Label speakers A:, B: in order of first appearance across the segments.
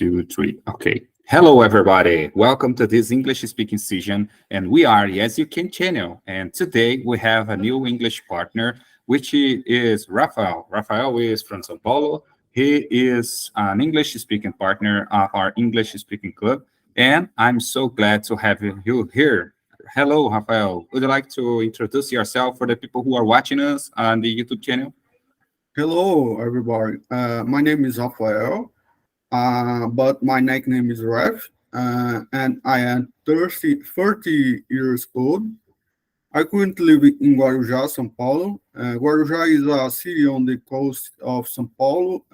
A: Two, three. Okay. Hello, everybody. Welcome to this English speaking session. And we are Yes You Can channel. And today we have a new English partner, which is Rafael. Rafael is from Sao Paulo. He is an English speaking partner of our English speaking club. And I'm so glad to have you here. Hello, Rafael. Would you like to introduce yourself for the people who are watching us on the YouTube channel?
B: Hello, everybody. My name is Rafael, but my nickname is Ref, and I am 30 years old. I currently live in Guarujá, São Paulo. Guarujá is a city on the coast of São Paulo.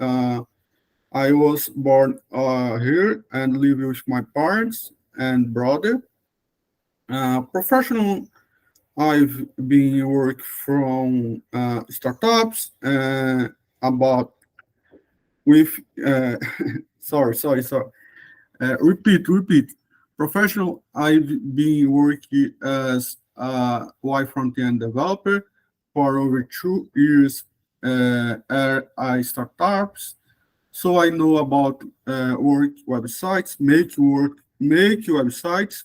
B: I was born here and live with my parents and brother. Professional, I've been work from startups about with sorry. Repeat. Professional, I've been working as a web front-end developer for over 2 years at startups. So I know about work websites, make websites,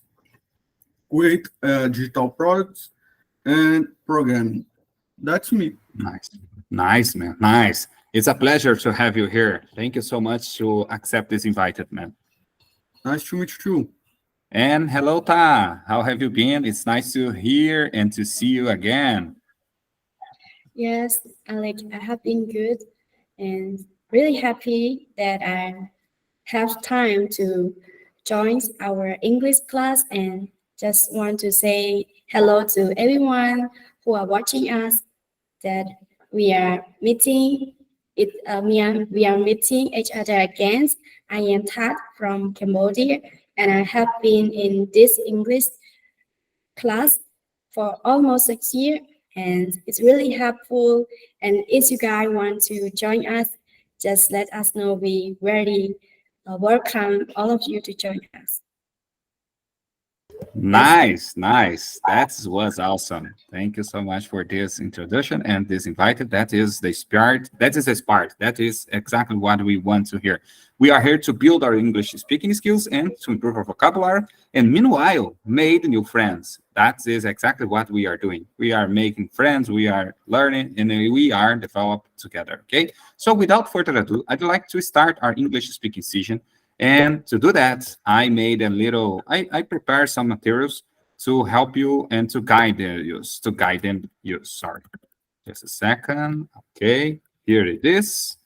B: create digital products, and programming. That's me.
A: Nice. Nice, man. Nice. It's a pleasure to have you here. Thank you so much to accept this invited, man.
B: Nice to meet you too.
A: And hello, Ta. How have you been? It's nice to hear and to see you again.
C: Yes, Alex, I have been good and really happy that I have time to join our English class and just want to say hello to everyone who are watching us that we are meeting we are meeting each other again. I am Tat from Cambodia and I have been in this English class for almost 6 years and it's really helpful. And if you guys want to join us, just let us know. We very welcome all of you to join us.
A: Nice. That was awesome. Thank you so much for this introduction and this invited. That is the spirit. That is the spark. That is exactly what we want to hear. We are here to build our English speaking skills and to improve our vocabulary. And meanwhile, made new friends. That is exactly what we are doing. We are making friends. We are learning and we are developed together. Okay. So without further ado, I'd like to start our English speaking session. And to do that, I made I prepared some materials to help you and to guide them use. Sorry. Just a second. Okay, here it is.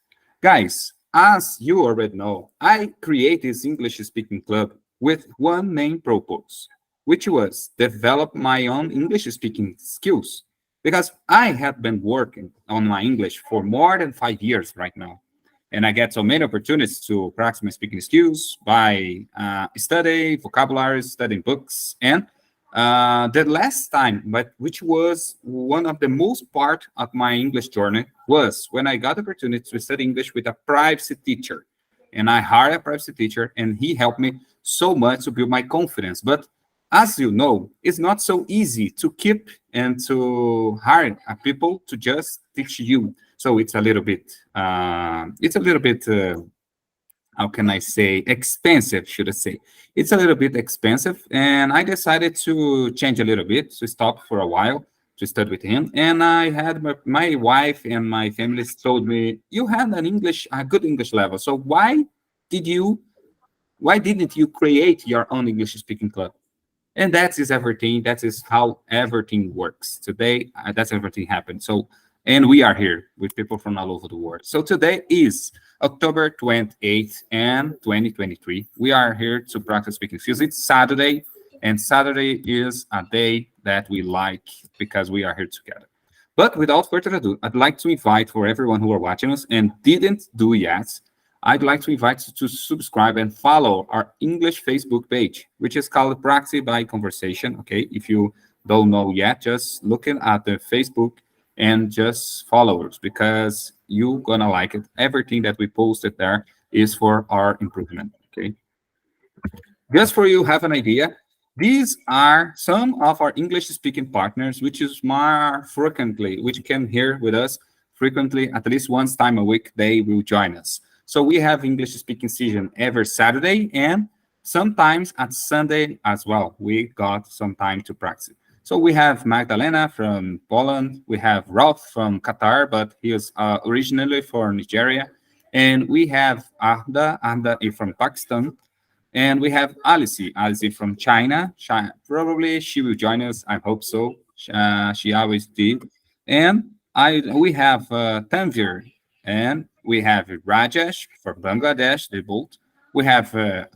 A: Guys, as you already know, I created this English speaking club with one main purpose, which was develop my own English speaking skills. Because I have been working on my English for more than 5 years right now. And I get so many opportunities to practice my speaking skills by studying vocabulary, studying books. And the last time, but which was one of the most part of my English journey, was when I got the opportunity to study English with a private teacher. And I hired a private teacher, and he helped me so much to build my confidence. But as you know, it's not so easy to keep and to hire people to just teach you. So it's a little bit, how can I say, expensive, should I say. It's a little bit expensive. And I decided to change a little bit, to stop for a while, to study with him. And I had my wife and my family told me, you had a good English level. So why didn't you create your own English speaking club? And that is everything. That is how everything works. Today, that's everything happened. So, and we are here with people from all over the world. So today is October 28th and 2023. We are here to practice speaking skills. It's Saturday, and Saturday is a day that we like because we are here together. But without further ado, I'd like to invite for everyone who are watching us and didn't do yet, I'd like to invite you to subscribe and follow our English Facebook page, which is called Praxis by Conversation. Okay, if you don't know yet, just looking at the Facebook and just follow us because you're gonna like it. Everything that we posted there is for our improvement. Okay, just for you have an idea, these are some of our English speaking partners, which is more frequently, which you can hear with us frequently, at least once time a week, they will join us. So we have English speaking session every Saturday and sometimes at Sunday as well. We got some time to practice. So we have Magdalena from Poland. We have Ralph from Qatar, but he is originally from Nigeria. And we have Ahda is from Pakistan. And we have Alice from China. Probably she will join us. I hope so. She always did. And we have Tanvir, and we have Rajesh from Bangladesh, they both. We have,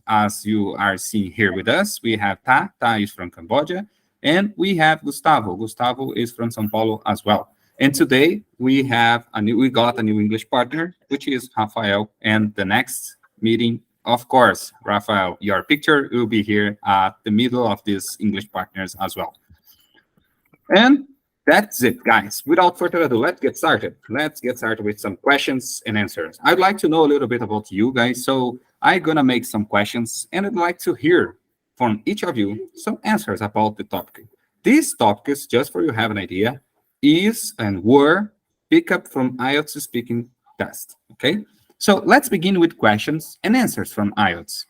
A: as you are seeing here with us, we have Ta is from Cambodia, and we have Gustavo. Gustavo is from São Paulo as well. And today we got a new English partner, which is Rafael. And the next meeting, of course, Rafael, your picture will be here at the middle of these English partners as well. And that's it, guys. Without further ado, let's get started. Let's get started with some questions and answers. I'd like to know a little bit about you guys. So I'm gonna make some questions, and I'd like to hear from each of you some answers about the topic. These topics, just for you have an idea, is and were picked up from IELTS speaking test. Okay. So let's begin with questions and answers from IELTS.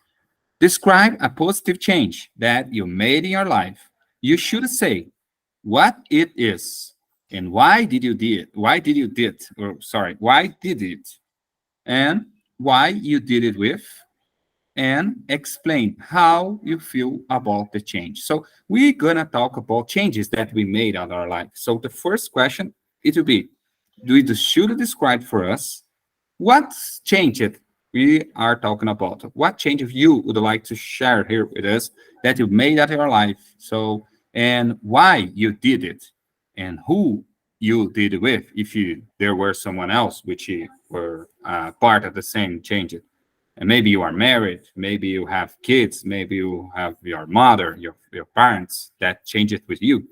A: Describe a positive change that you made in your life. You should say what it is and why did you did it, and why you did it with, and explain how you feel about the change. So we're gonna talk about changes that we made on our life. So the first question, it will be, should describe for us what changed we are talking about. What changes you would like to share here with us that you made at your life? So, and why you did it, and who you did it with, if there were someone else which you were part of the same change. And maybe you are married, maybe you have kids, maybe you have your mother, your parents that changed it with you.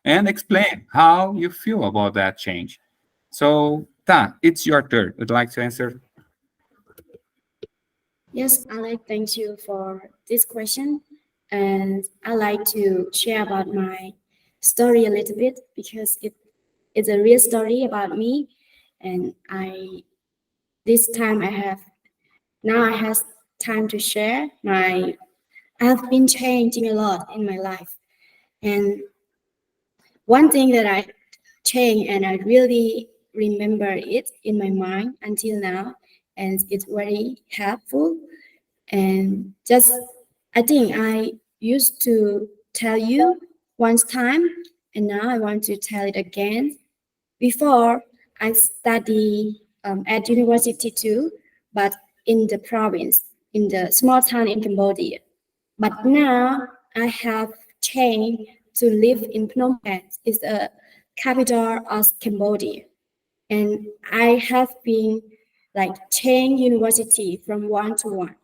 A: And explain how you feel about that change. So, Ta, it's your turn. Would you like to answer?
C: Yes, Alex, thank you for this question. And I like to share about my story a little bit because it's a real story about me. And this time I have time to share I have been changing a lot in my life. And one thing that I changed and I really remember it in my mind until now, and it's very helpful. And just I think I used to tell you once time, and now I want to tell it again. Before I study at university too, but in the province, in the small town in Cambodia. But now I have changed to live in Phnom Penh. It's a capital of Cambodia. And I have been like change university from one to one,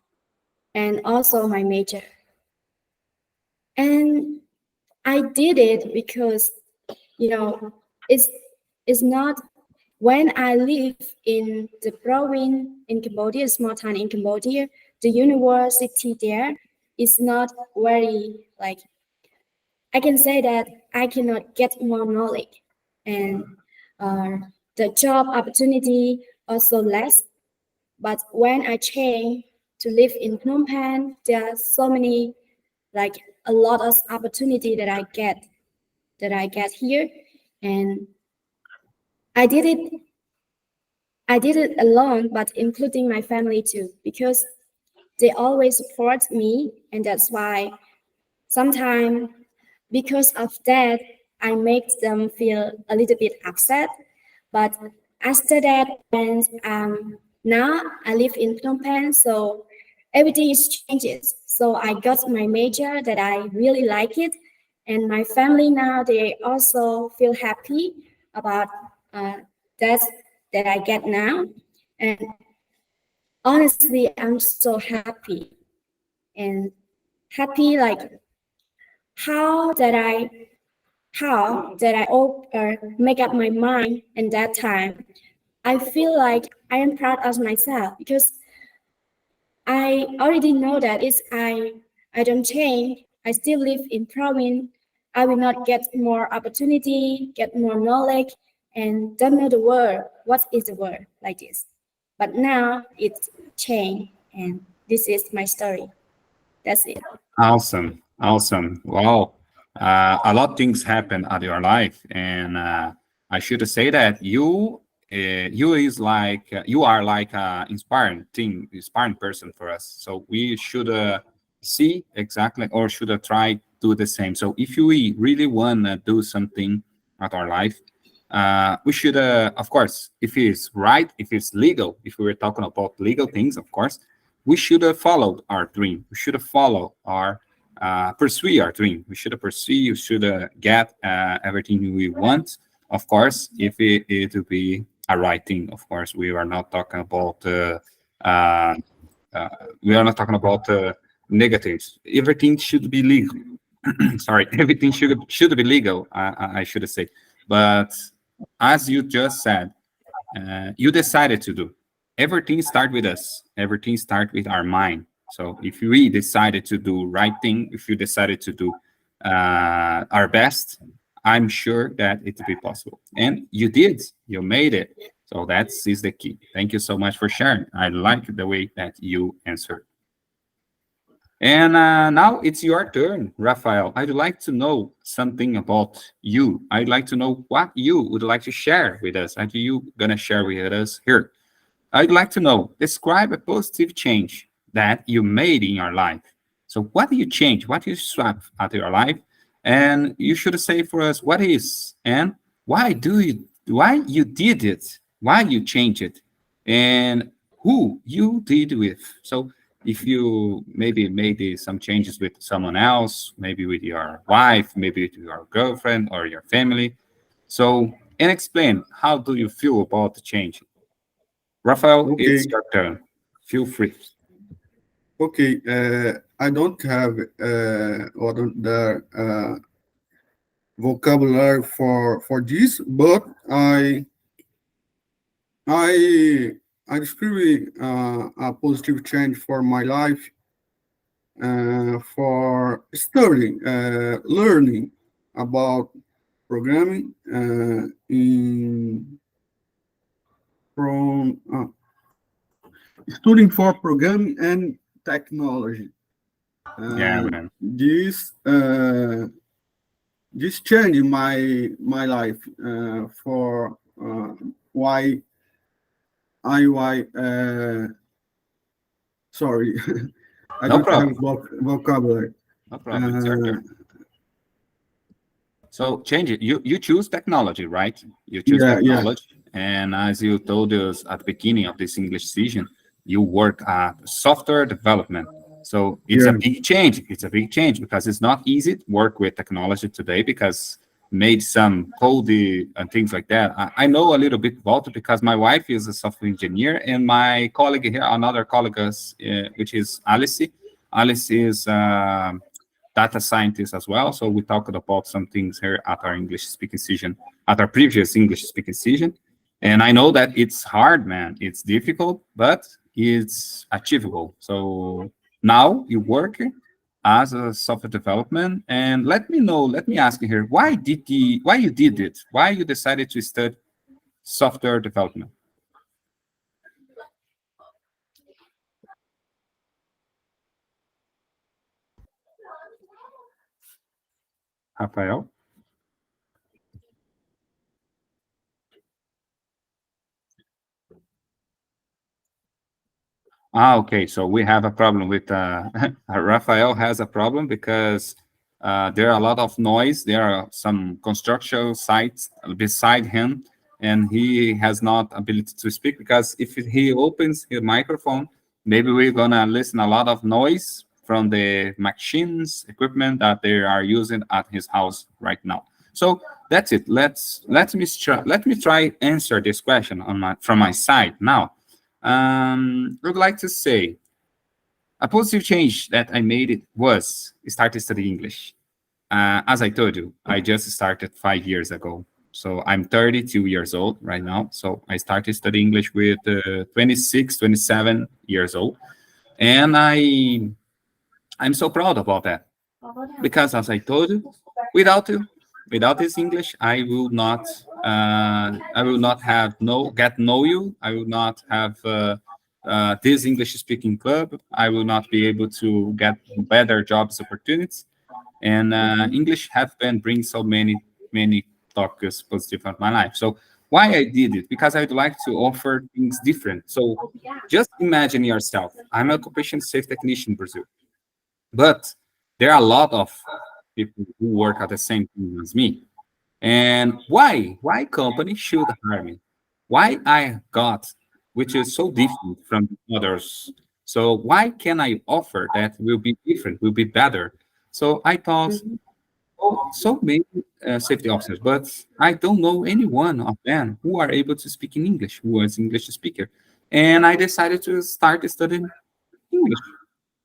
C: and also my major. And I did it because, it's not when I live in the province in Cambodia, small town in Cambodia, the university there is not very like, I can say that I cannot get more knowledge, and the job opportunity also less. But when I change to live in Phnom Penh, there are so many, like a lot of opportunity that I get here. And I did it alone, but including my family too, because they always support me. And that's why sometimes because of that, I make them feel a little bit upset. But after that, when now I live in Phnom Penh, so everything is changes. So I got my major that I really like it, and my family now they also feel happy about that I get now. And honestly, I'm so happy and happy like how that I make up my mind in that time. I feel like I am proud of myself because I already know that if I don't change, I still live in province, I will not get more opportunity, get more knowledge, and don't know the word. What is the word like this? but now it's changed, and this is my story. That's it.
A: Awesome, awesome. Wow, a lot of things happen at your life, and I should say that you are like a inspiring thing, inspiring person for us. So we should see exactly, or should try do the same. So if we really want to do something at our life, we should, of course, if it's right, if it's legal, if we were talking about legal things, of course, we should have followed our dream. We should have followed our pursue our dream. We should have pursue. We should get everything we want. Of course, if it will be a right thing. Of course, we are not talking about uh, we are not talking about negatives. Everything should be legal. Sorry, everything should be legal. I should say, but as you just said, you decided to do. Everything start with us. Everything start with our mind. So if we decided to do right thing, if you decided to do our best, I'm sure that it will be possible. And you did. You made it. So that's is the key. Thank you so much for sharing. I like the way that you answered. And now it's your turn, Rafael. I'd like to know something about you. I'd like to know what you would like to share with us. What are you gonna share with us here? I'd like to know, describe a positive change that you made in your life. So what do you change? What do you swap out of your life? And you should say for us what is and why you did it, why you changed it, and who you did with. So if you maybe made some changes with someone else, maybe with your wife, maybe with your girlfriend or your family. So and explain how do you feel about the change. Rafael, it's
B: Okay,
A: your turn. Feel free.
B: okay. I don't have what the vocabulary for this, but I I describe a positive change for my life, for studying, learning about programming in from studying for programming and technology.
A: Yeah,
B: Uh,
A: man.
B: this changed my life for why why sorry I
A: No
B: don't have
A: problem.
B: vocabulary.
A: No problem. It's your
B: Uh,
A: turn. So change it. You choose technology, right? You choose
B: yeah,
A: technology, and as you told us at the beginning of this English session, you work at software development. So it's a
B: yeah,
A: big change. It's a big change because it's not easy to work with technology today because made some coding and things like that. I know a little bit about it because my wife is a software engineer, and my colleague here, another colleague, which is Alice. Alice is data scientist as well. So we talked about some things here at our English speaking session, at our previous English speaking session. And I know that it's hard, man. It's difficult, but it's achievable. So now you work as a software development, and let me ask you here, why you did it? Why you decided to study software development, Rafael? Ah, okay. So we have a problem with Rafael has a problem because there are a lot of noise. There are some construction sites beside him, and he has not ability to speak because if he opens his microphone, maybe we're gonna listen a lot of noise from the machines, equipment that they are using at his house right now. So that's it. Let me try answer this question on my from my side now. I would like to say a positive change that I made it was start to study English. As I told you, I just started 5 years ago. So I'm 32 years old right now. So I started studying English with 26, 27 years old. And I'm so proud about that because as I told you, without you, without this English, I will not I will not have get know you. I will not have this English speaking club. I will not be able to get better jobs opportunities. And English have been bring so many topics positive in my life. So why I did it? Because I would like to offer things different. So just imagine yourself. I'm an occupation safe technician in Brazil, but there are a lot of people who work at the same time as me. And why? Why company should hire me? Why I got, which is so different from others. So why can I offer that will be different, will be better? So I thought,
C: Mhm.
A: oh, so many safety officers, but I don't know any one of them who are able to speak in English, who is English speaker. And I decided to start studying English.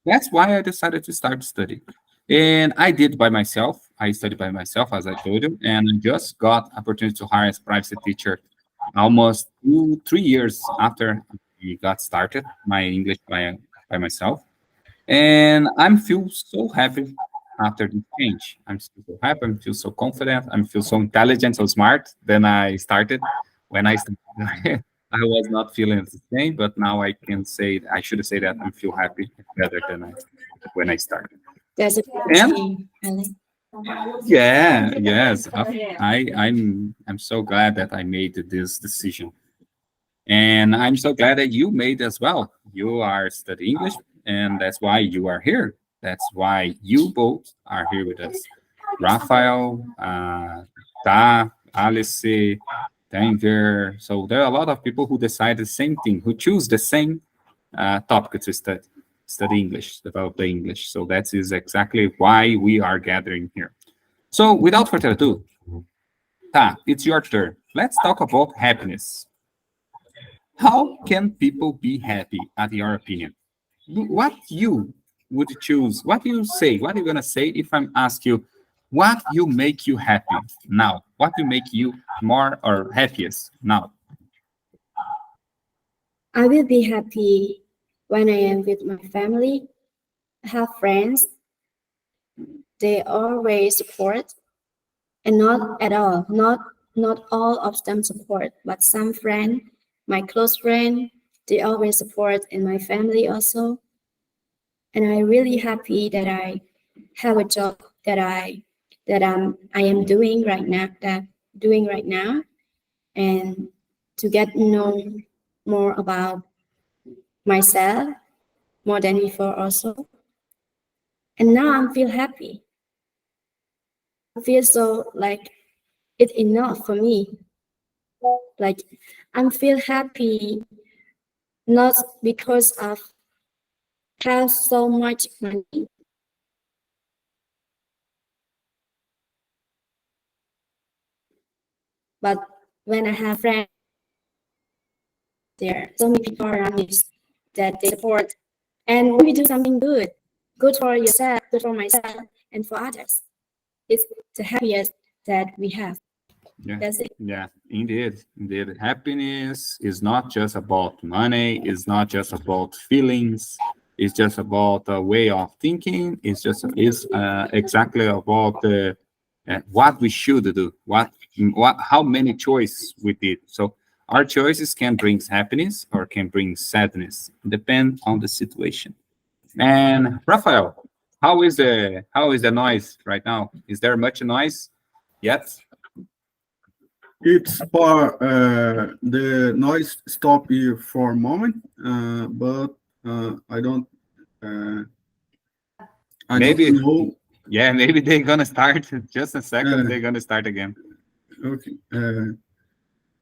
A: That's why I decided to start studying. And I did by myself. I studied by myself, as I told you, and I just got opportunity to hire as private teacher almost 3 years after I got started my English by myself. And I'm feel so happy after this change. I'm still so happy. I feel so confident. I feel so intelligent, so smart than I started. When I started, I was not feeling the same, but now I can say I should say that I feel happy better than I when I started.
C: That's a good
A: And
C: thing, Alex.
A: yeah, yes, I'm so glad that I made this decision. And I'm so glad that you made as well. You are studying English, and that's why you are here. That's why you both are here with us. Rafael, Ta, Alice, Denver. So there are a lot of people who decide the same thing, who choose the same topic to study English, develop the English. So that is exactly why we are gathering here. So without further ado, Ta, it's your turn. Let's talk about happiness. How can people be happy, at your opinion? What you would choose? What you say? What are you gonna say if I'm ask you, what you make you happy now? What you make you more or happiest now?
C: I will be happy when I am with my family. I have friends. They always support, and not at all, not all of them support, but some friend, my close friend, they always support, and my family also. And I'm really happy that I have a job that I am doing right now, and to get know more about myself more than before also. And now I feel happy. I feel so like it's enough for me. Like I feel happy not because of have so much money, but when I have friends there, so many people around me that they support, and when we do something good, good for yourself, good for myself, and for others, it's the happiest that we have.
A: Yeah,
C: That's it.
A: yeah, indeed, indeed. Happiness is not just about money. It's not just about feelings. It's just about a way of thinking. It's exactly about what we should do. How many choices we did. So our choices can bring happiness or can bring sadness, depend on the situation. And Rafael, how is the noise right now? Is there much noise yet?
B: It's for the noise stop here for a moment, but I don't uh, I don't
A: Maybe,
B: know.
A: yeah, maybe they're gonna start just a second.
B: Uh,
A: They're gonna start again.
B: okay,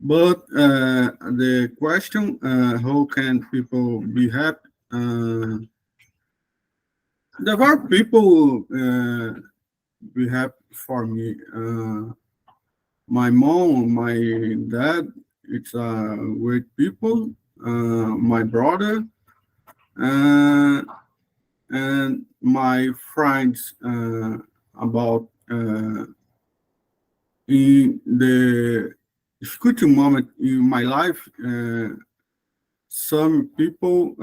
B: but the question, how can people be happy? There are people be happy for me. My mom, my dad, it's great people. My brother, uh, and my friends about in the difficult moment in my life. Some people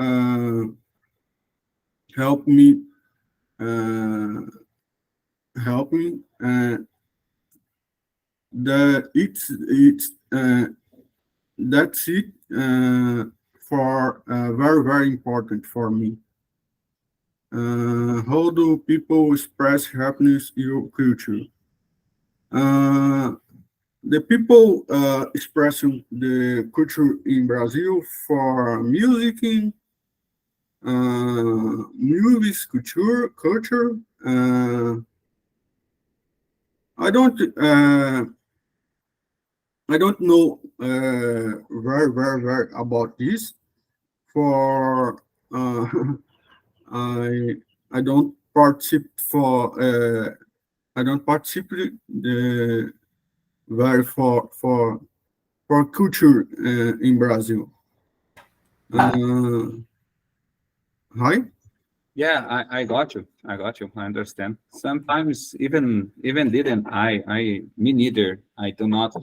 B: help me, uh, help me, that's it for very very important for me. How do people express happiness in your culture? Uh, the people expressing the culture in Brazil for music, movies, culture. Uh, I don't uh, I don't know very about this. For I I don't participate I don't participate the very for culture in Brazil. Uh, Hi.
A: Yeah, I got you. I got you. I understand. Sometimes even didn't me neither. I do not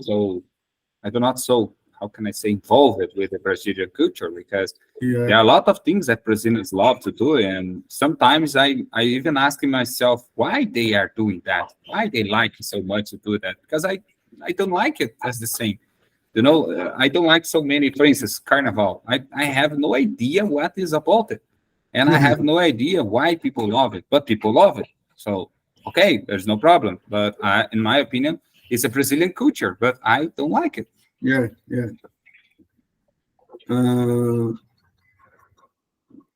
A: so how can I say involved with the Brazilian culture because
B: Yeah.
A: there are a lot of things that Brazilians love to do, and sometimes I even asking myself why they are doing that, why they like so much to do that, because I don't like it as the same. You know, I don't like so many, for instance, Carnival. I have no idea what is about it, and I have no idea why people love it, but people love it. So okay, there's no problem. But in my opinion, it's a Brazilian culture, but I don't like it.
B: Yeah. Yeah. Uh,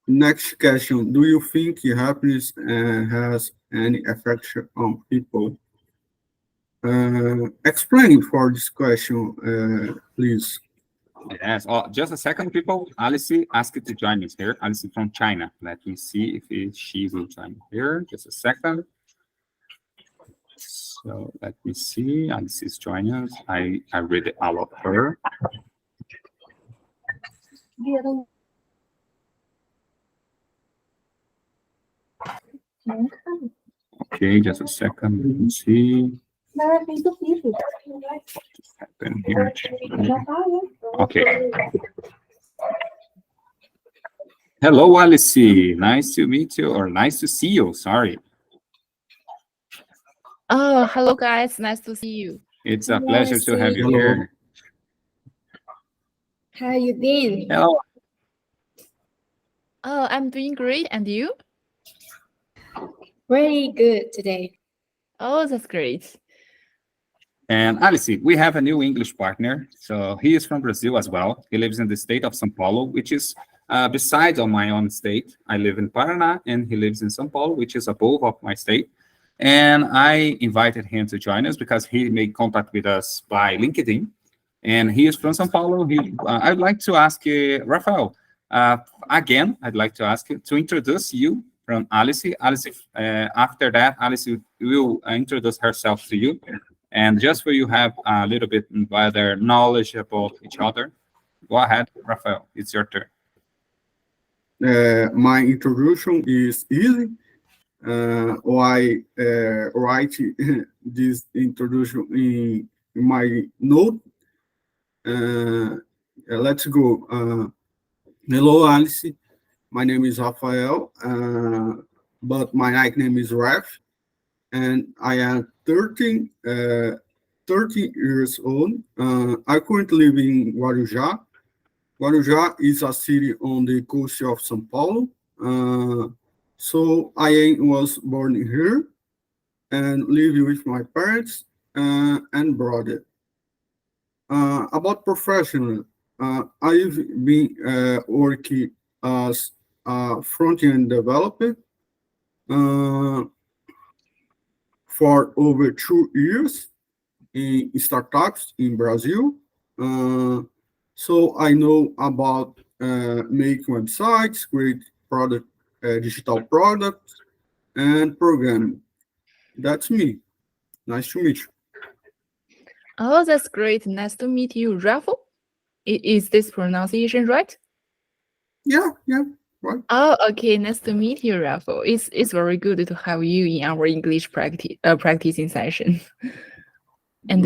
B: Next question. Do you think happiness has any effect on people? Explain for this question, please.
A: Yes. Oh, just a second, people. Alice asked to join us here. Alice from China. Let me see if she will join here. Just a second. So let me see. Alice is joining us. I read all of her. Okay, just a second. Let me see. What happened here? Okay. Hello, Alice. Nice to meet you, or nice to see you. Sorry.
D: Oh, hello guys. Nice to see you.
A: It's a pleasure to have you
B: Hello.
A: here.
C: How you been?
A: Hello.
D: Oh, I'm doing great. And you?
C: Very good today.
D: Oh, that's great.
A: And Alice, we have a new English partner. So he is from Brazil as well. He lives in the state of São Paulo, which is besides of my own state. I live in Paraná, and he lives in São Paulo, which is above of my state. And I invited him to join us because he made contact with us by LinkedIn. And he is from São Paulo. I'd like to ask Rafael, again, I'd like to ask you to introduce you from Alice. Alice, after that, Alice will introduce herself to you. And just for you have a little bit better knowledge about each other, go ahead, Rafael. It's your turn.
B: My introduction is easy. I write this introduction in my note. Let's go. Hello, Alice. My name is Rafael, but my nickname is Raf, and I am 30 years old. I currently live in Guarujá. Guarujá is a city on the coast of São Paulo. So I was born here and live with my parents and brother. About professional, I've been working as a front-end developer uh, for over 2 years in startups in Brazil. So I know about make websites, create digital products, and programming. That's me. Nice to meet you.
D: Oh, that's great. Nice to meet you, Raffle. Is this pronunciation right?
B: Yeah.
D: Oh, okay. Nice to meet you, Raffle. It's very good to have you in our English practicing session. And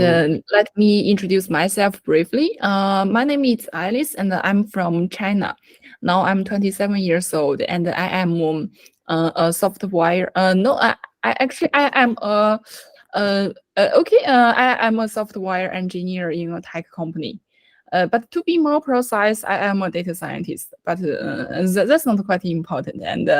D: let me introduce myself briefly. My name is Alice, and I'm from China. Now I'm 27 years old, and I am a software. No, I am a Okay, I'm a software engineer in a tech company. But to be more precise, I am a data scientist. But that's not quite important. And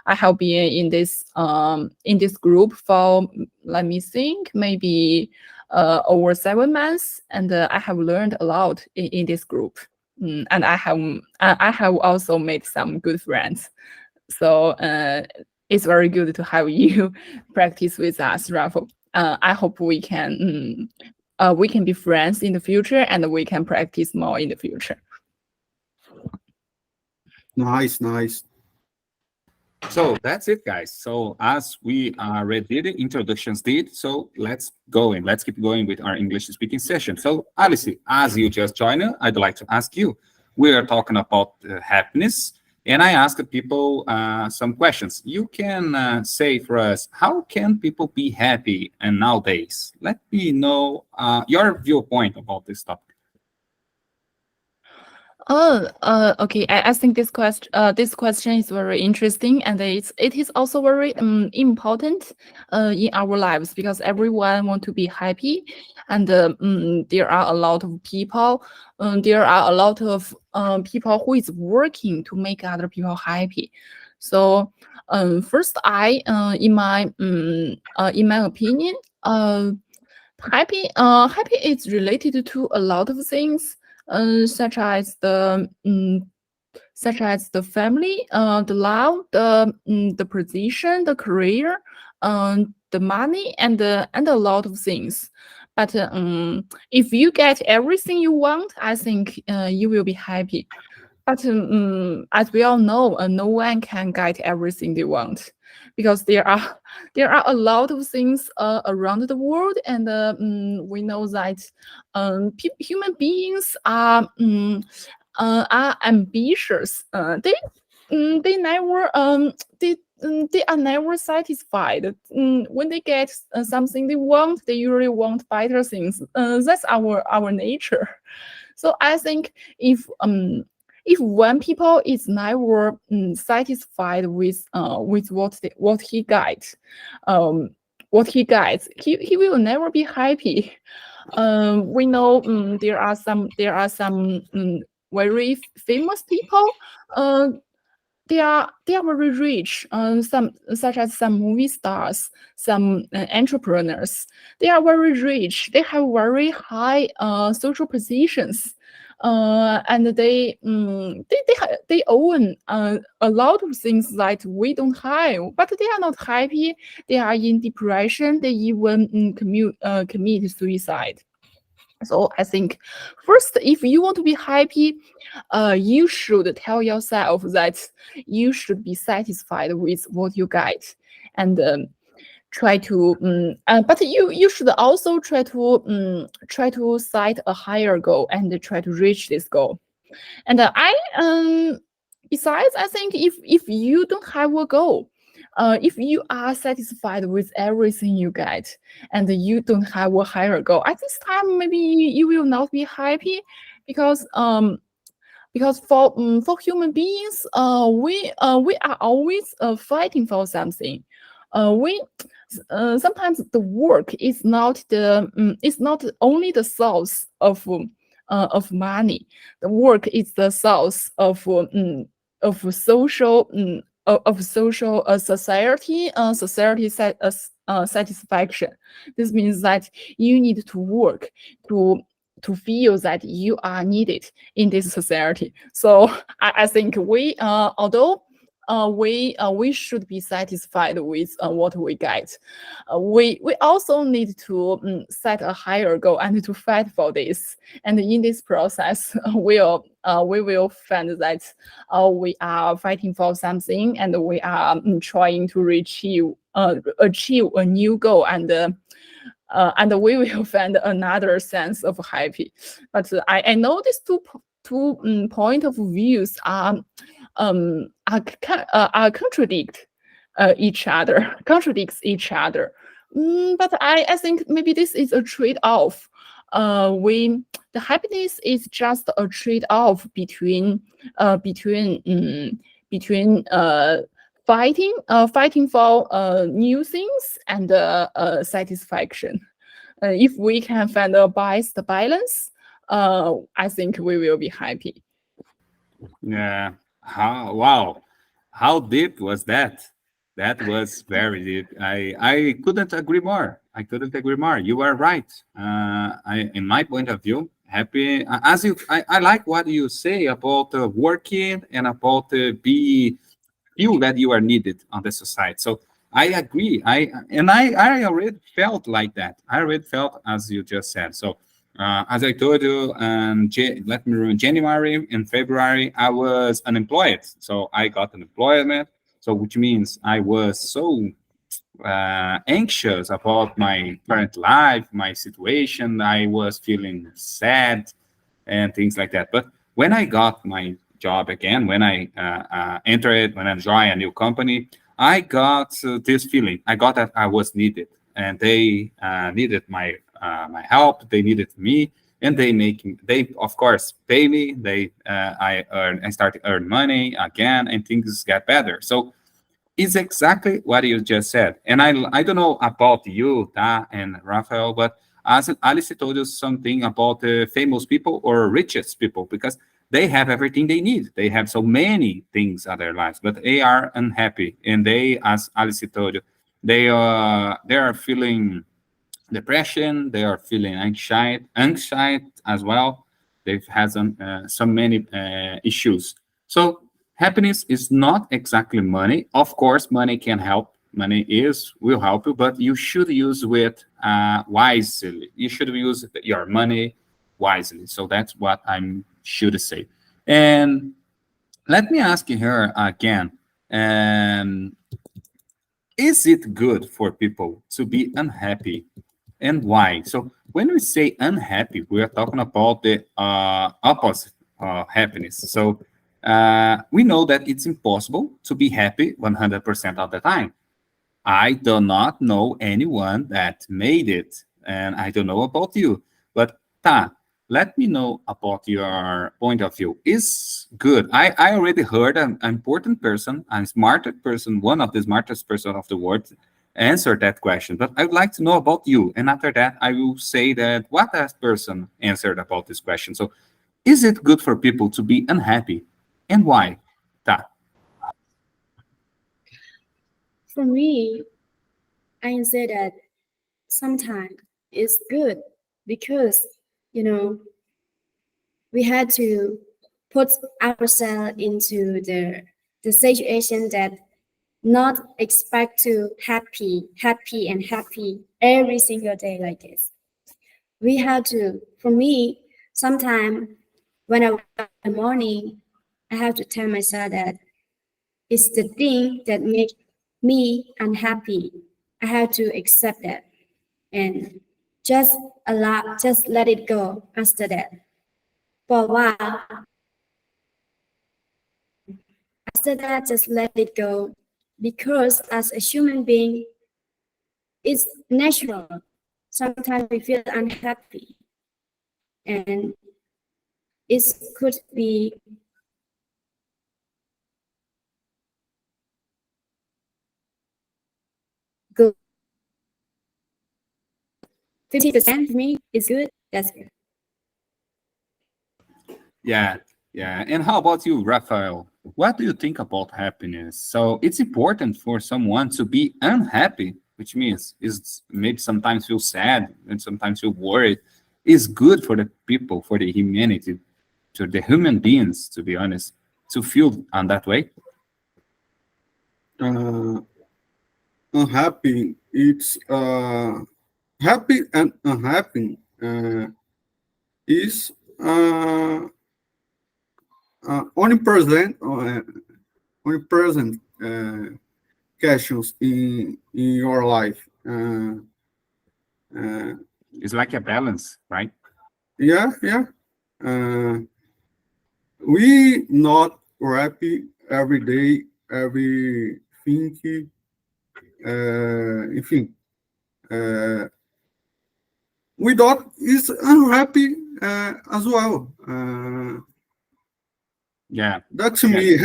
D: I have been in this group for, let me think, maybe over 7 months, and I have learned a lot in this group. And I have also made some good friends. So it's very good to have you practice with us, Rafael. I hope we can be friends in the future, and we can practice more in the future.
B: Nice.
A: So that's it, guys. So as we already did, introductions did, so let's go and let's keep going with our English speaking session. So Alice, as you just joined, I'd like to ask you, we are talking about happiness, and I asked people some questions. You can say for us, how can people be happy and nowadays? Let me know your viewpoint about this topic.
D: Okay. I think this question is very interesting, and it is also very important in our lives, because everyone want to be happy, and there are a lot of people. There are a lot of people who is working to make other people happy. So first, in my opinion, happy is related to a lot of things. Such as the family, the love, the position, the career, the money, and a lot of things. But if you get everything you want, I think you will be happy. But as we all know, no one can get everything they want, because there are a lot of things around the world, and we know that human beings are ambitious. They never they are never satisfied. When they get something they want, they usually want better things. That's our nature. So I think if one people is never satisfied with what he gets, he will never be happy. We know there are some very famous people. They are very rich. Some, such as some movie stars, some entrepreneurs. They are very rich. They have very high social positions. And they own a lot of things that we don't have, but they are not happy. They are in depression. They even commit suicide. So I think first, if you want to be happy, you should tell yourself that you should be satisfied with what you get, and try to. But you should also try to set a higher goal and try to reach this goal. And besides, I think if you don't have a goal, if you are satisfied with everything you get and you don't have a higher goal, at this time maybe you will not be happy, because for human beings, we are always fighting for something. We sometimes the work is not only the source of money. The work is the source of social society satisfaction. This means that you need to work to feel that you are needed in this society. So I think we although we should be satisfied with what we get, we also need to set a higher goal and to fight for this. And in this process, we will find that we are fighting for something, and we are trying to achieve a new goal, and we will find another sense of happy. But I know these two point of views are contradicts each other. But I think maybe this is a trade-off. The happiness is just a trade-off between fighting for new things and satisfaction. If we can find a best balance, I think we will be happy.
A: Yeah. Wow. How deep was that? That was very deep. I couldn't agree more. I couldn't agree more. You are right. In my point of view, happy as you. I like what you say about working and about be feel that you are needed on the society. So I agree. I already felt like that. I already felt as you just said. So as I told you, let me remember, January and February, I was unemployed. So I got unemployment. So which means I was so anxious about my current life, my situation. I was feeling sad and things like that. But when I got my job again, when I entered, when I joined a new company, I got this feeling. I got that I was needed, and they needed my help. They needed me, and they of course pay me. I started to earn money again, and things get better. So it's exactly what you just said. And I don't know about you, Ta and Rafael, but as Alice told us something about the famous people or richest people, because they have everything they need. They have so many things in their lives, but they are unhappy. And they, as Alice told you, they are feeling depression, they are feeling anxiety as well. They've had so many issues. So happiness is not exactly money. Of course, money can help. Will help you, but you should use it wisely. You should use your money wisely. So that's what I should say. And let me ask you here again. Um, is it good for people to be unhappy, and why? So when we say unhappy, we are talking about the opposite happiness. So we know that it's impossible to be happy 100% of the time. I do not know anyone that made it, and I don't know about you. But Ta, let me know about your point of view. Is good. I already heard an important person, a smarter person, one of the smartest person of the world, answer that question. But I would like to know about you. And after that, I will say that what that person answered about this question. So, is it good for people to be unhappy, and why? Ta.
C: For me, I can say that sometimes it's good because, you know, we had to put ourselves into the situation that not expect to happy and happy every single day like this. We have to, for me, sometimes when I wake up in the morning, I have to tell myself that it's the thing that makes me unhappy. I have to accept that and just let it go after that. For a while, after that, just let it go. Because as a human being, it's natural. Sometimes we feel unhappy. And it could be good. 50% for me is good. That's good.
A: Yeah, yeah. And how about you, Rafael? What do you think about happiness? So it's important for someone to be unhappy, which means is maybe sometimes feel sad and sometimes feel worried. Is good for the people, for the humanity, to the human beings, to be honest, to feel on that way.
B: Uh, Unhappy. It's happy and unhappy is only present questions in your life.
A: It's like a balance, right?
B: Yeah, yeah. Uh, we not happy every day, everything. Enfim, we not is unhappy as well.
A: Yeah,
B: That's
A: yeah,
B: me.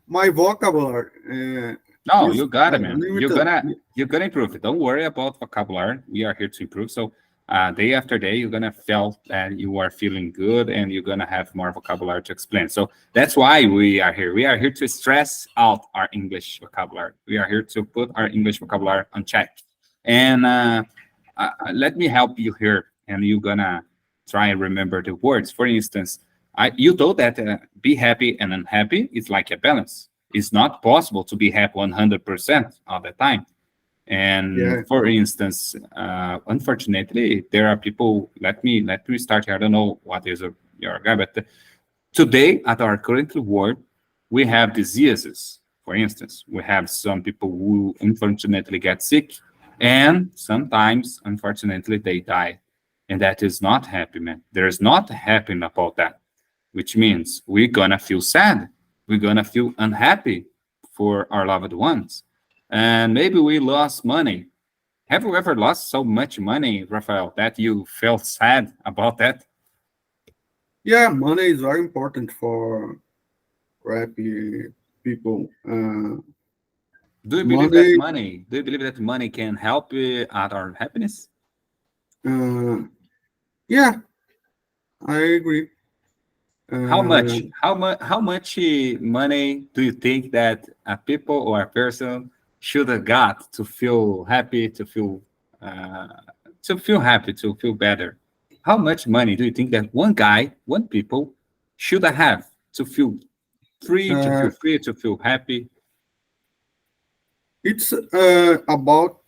B: My vocabulary.
A: No,
B: Yes,
A: you got it, man.
B: unlimited.
A: You're gonna improve it. Don't worry about vocabulary. We are here to improve. So day after day, you're gonna feel that you are feeling good and you're gonna have more vocabulary to explain. So that's why we are here. We are here to stress out our English vocabulary. We are here to put our English vocabulary on check. And let me help you here. And you're gonna try and remember the words. For instance, you told that be happy and unhappy is like a balance. It's not possible to be happy 100% all the time.
B: Yeah.
A: And for instance, unfortunately, there are people. Let me start here. I don't know what is your guy, but today at our current world, we have diseases. For instance, we have some people who unfortunately get sick, and sometimes, unfortunately, they die, and that is not happy, man. There is not happy about that, which means we're gonna feel sad, we're gonna feel unhappy for our loved ones, and maybe we lost money. Have you ever lost so much money, Rafael, that you felt sad about that?
B: Yeah, money is very important for happy people.
A: Do you believe that
B: Money,
A: money? Do you believe that money can help at our happiness?
B: uh, yeah, I agree.
A: How much?
B: Uh,
A: How much money do you think that a people or a person should have got to feel happy, uh, to feel happy, to feel better? How much money do you think that one guy, one people should have to feel free,
B: uh,
A: to feel happy?
B: it's about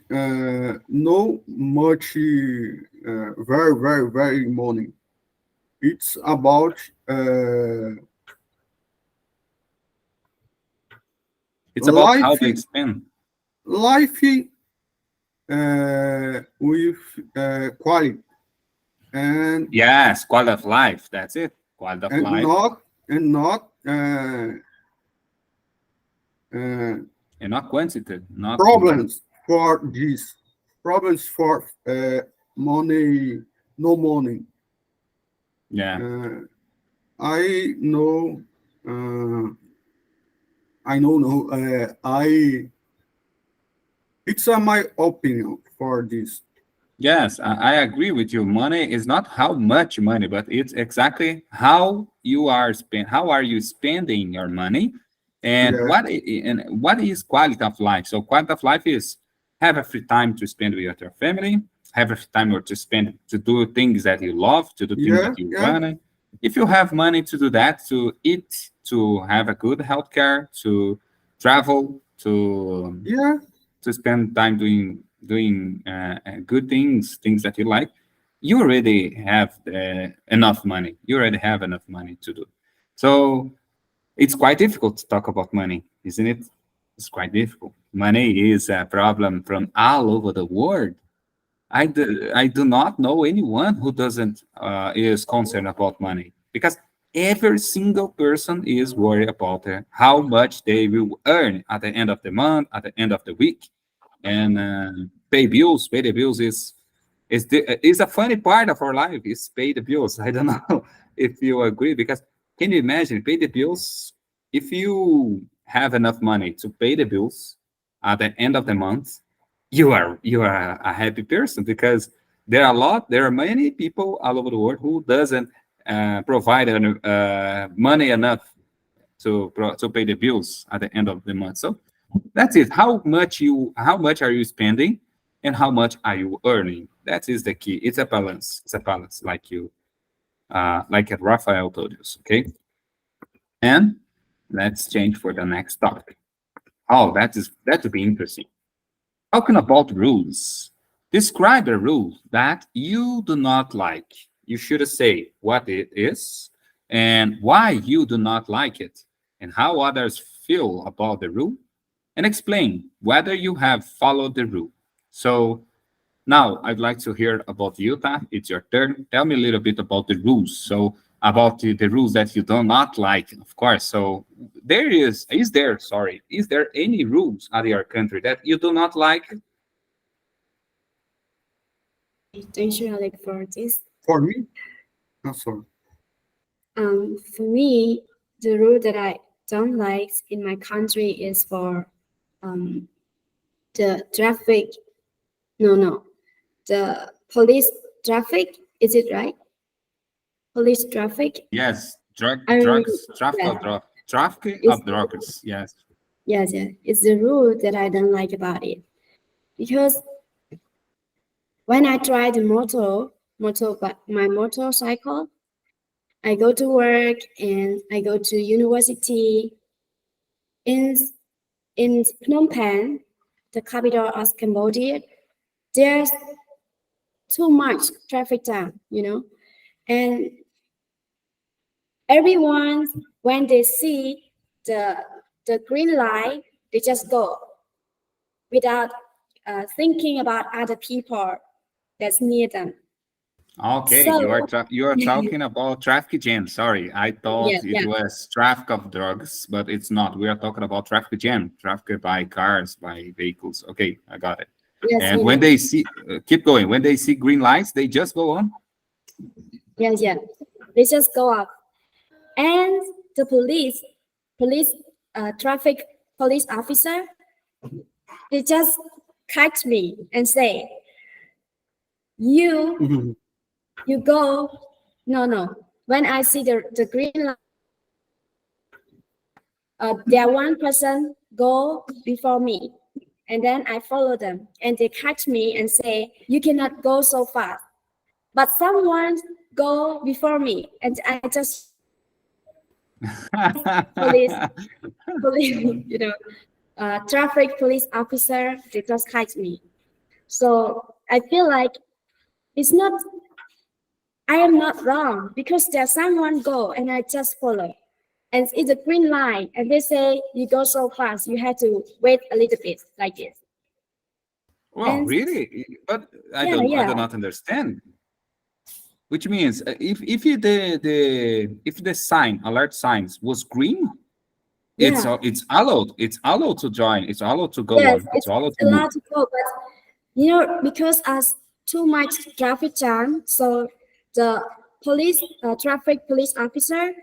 B: no much, very, very, very money. It's about
A: It's about how
B: life,
A: they spend.
B: life with quality, and
A: Yes, quality of life. That's it. Quality of
B: and
A: life
B: not and not uh,
A: and not quantity, not
B: problems for this, problems for money, no money.
A: yeah.
B: Uh, I know, uh, I know, no, it's my opinion for this.
A: Yes, I agree with you. Money is not how much money, but it's exactly how you are spend. How are you spending your money, and
B: Yeah,
A: what is quality of life? So quality of life is have a free time to spend with your family, have a free time or to spend to do things that you love, to do things
B: yeah,
A: that you
B: yeah,
A: want. If you have money to do that, to eat, to have a good healthcare, to travel,
B: yeah,
A: to spend time doing good things, things that you like, you already have enough money. You already have enough money to do. So it's quite difficult to talk about money, isn't it? It's quite difficult. Money is a problem from all over the world. I do not know anyone who doesn't is concerned about money because every single person is worried about how much they will earn at the end of the month, at the end of the week, and pay bills. Pay the bills is a funny part of our life. Is pay the bills. I don't know if you agree because can you imagine pay the bills if you have enough money to pay the bills at the end of the month? You are a happy person because there are many people all over the world who doesn't provide money enough to pay the bills at the end of the month. So that's it. How much are you spending and how much are you earning? That is the key. It's a balance. It's a balance like Rafael told us. Okay. And let's change for the next topic. Oh, that would be interesting. Talking about rules. Describe a rule that you do not like. You should say what it is and why you do not like it and how others feel about the rule and explain whether you have followed the rule. So now I'd like to hear about Utah. It's your turn. Tell me a little bit about the rules. So about the rules that you do not like, of course. So is there any rules at your country that you do not like?
C: Thank you, Alec, for this.
B: for me. I'm sorry.
C: For me, the rule that I don't like in my country is for the traffic. No, the police traffic. Is it right? Police traffic.
A: Yes,
C: I remember.
A: drugs, traffic
C: Yeah,
A: of traffic
C: it's
A: of drugs. Yes.
C: yes, yeah. It's the rule that I don't like about it because when I try the but my motorcycle, I go to work and I go to university in Phnom Penh, the capital of Cambodia. There's too much traffic jam, and everyone when they see the green light, they just go without thinking about other people that's near them.
A: Okay,
C: So
A: you are talking about traffic jam. Sorry, I
C: yeah,
A: thought it
C: yeah,
A: was traffic of drugs, but it's not. We are talking about traffic jam, traffic by cars, by vehicles. Okay, I got it.
C: yes,
A: And when they see, keep going. When they see green lights, they just go on.
C: yes, yeah. They just go up, and the police, traffic police officer, they just catch me and say, "You,
B: Mhm.
C: you go." No. When I see the green light, there one person go before me, and then I follow them, and they catch me and say, "You cannot go so fast." But someone go before me, and I just police, police, traffic police officer, they just catch me. So I feel like it's not, I am not wrong because there's someone go and I just follow. And it's a green line, and they say you go so fast, you have to wait a little bit like this.
A: Well,
C: And
A: really? But
C: yeah,
A: I do
C: yeah,
A: not understand. Which means if the sign alert signs was green,
C: yeah.
A: it's allowed. It's allowed to join. It's allowed to go
C: Yes,
A: on. It's
C: it's
A: allowed to move.
C: allowed to go, but because as too much traffic jam, so the traffic police officer,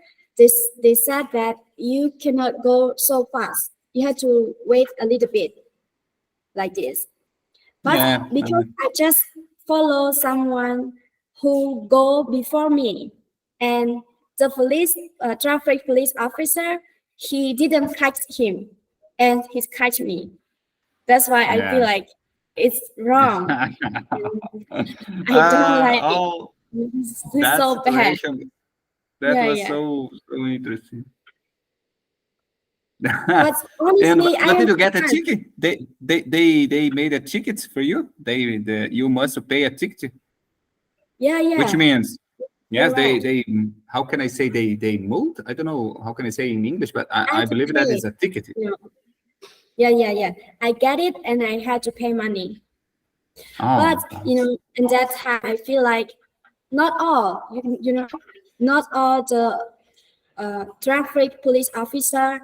C: they said that you cannot go so fast. You have to wait a little bit like this. But
A: Yeah.
C: because I just follow someone who go before me, and the traffic police officer, he didn't catch him, and he catch me. That's why I feel
A: Yeah.
C: like it's wrong. I don't like it.
A: Oh,
C: It's
A: that
C: so bad.
A: situation, that
C: Yeah,
A: was
C: yeah.
A: so interesting.
C: But
A: And
C: honestly, I
A: but did you get a
C: understand.
A: ticket? They made a ticket for you. You must pay a ticket,
C: Yeah,
A: which
C: yeah.
A: means
C: You're
A: yes,
C: right.
A: they how can I say they moved? I don't know how can I say in English, but
C: I
A: I
C: had to
A: believe that
C: pay.
A: is a ticket.
C: You know. Yeah. I get it, and I had to pay money. But
A: Oh,
C: in that time, I feel like not all not all the traffic police officer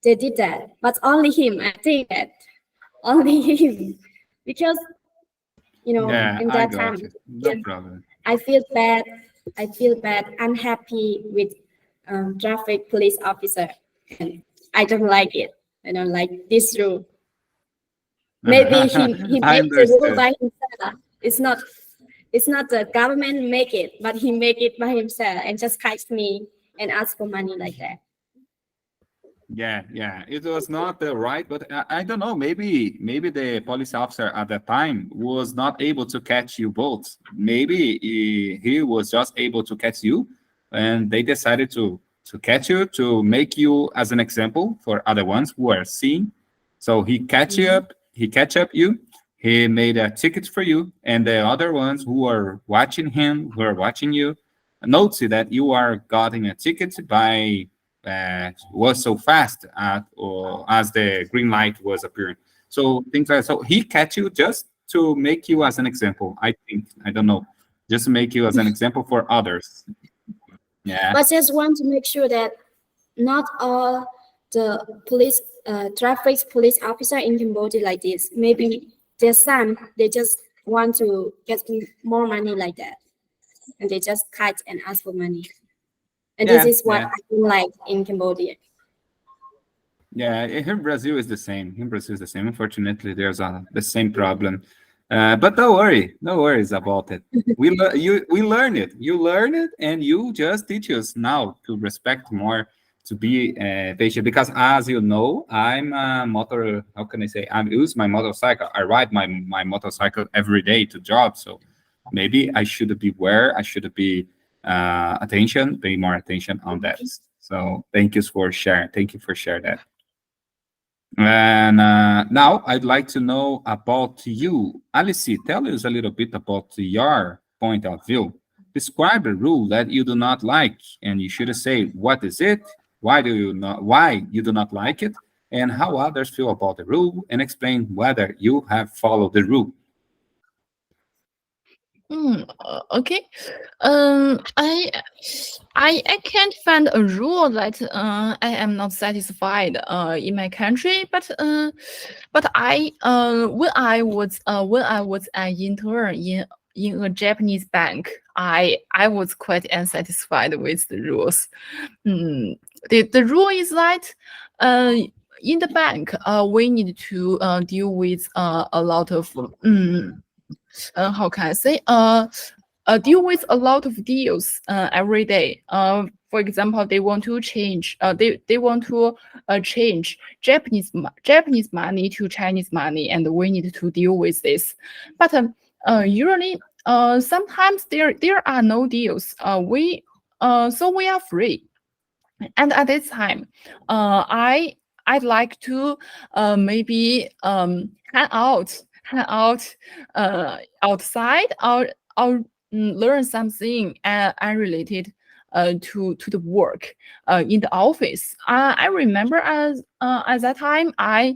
C: they did that, but only him. I think that only him because
A: yeah,
C: in
A: I
C: that
A: got
C: time,
A: you. No
C: yeah,
A: problem.
C: I feel bad. I feel bad, unhappy with traffic police officer, and I don't like it. I don't like this rule. Maybe he
A: I
C: made the rule
A: understood.
C: by himself. It's not the government make it, but he make it by himself and just catch me and ask for money like that.
A: Yeah. It was not the right, but I don't know. Maybe the police officer at that time was not able to catch you both. Maybe he was just able to catch you, and they decided to catch you to make you as an example for other ones who are seeing. So he catch you
C: Mhm.
A: up. He catch up you. He made a ticket for you, and the other ones who are watching him, who are watching you, notice that you are getting a ticket by was so fast or as the green light was appearing. So things like so he catch you just to make you as an example. I think I don't know, just to make you as an example for others. Yeah,
C: But just want to make sure that not all the traffic police officer in Cambodia like this. Maybe there's some they just want to get more money like that, and they just cut and ask for money. And this is what
A: yeah.
C: I don't like in Cambodia.
A: Yeah, here in Brazil is the same. In Brazil is the same. Unfortunately, there's the same problem. But don't worry, no worries about it. We learn it. You learn it, and you just teach us now to respect more, to be patient. Because as you know, I'm a motor. How can I say? I use my motorcycle. I ride my motorcycle every day to job. So maybe I should be aware. I should be pay more attention on that. So thank you for sharing. Thank you for sharing that. And now I'd like to know about you. Alice, tell us a little bit about your point of view. Describe a rule that you do not like, and you should say what is it, why you do not like it, and how others feel about the rule, and explain whether you have followed the rule.
D: Okay. I can't find a rule that I am not satisfied in my country, but I when I was an intern in a Japanese bank, I was quite unsatisfied with the rules. The rule is that in the bank we need to deal with a lot of how can I say deal with a lot of deals every day. For example, they want to change. They want to change Japanese money to Chinese money, and we need to deal with this. But usually, sometimes there are no deals. So we are free. And at this time, I'd like to maybe hang out outside or learn something unrelated to the work in the office. I remember at that time I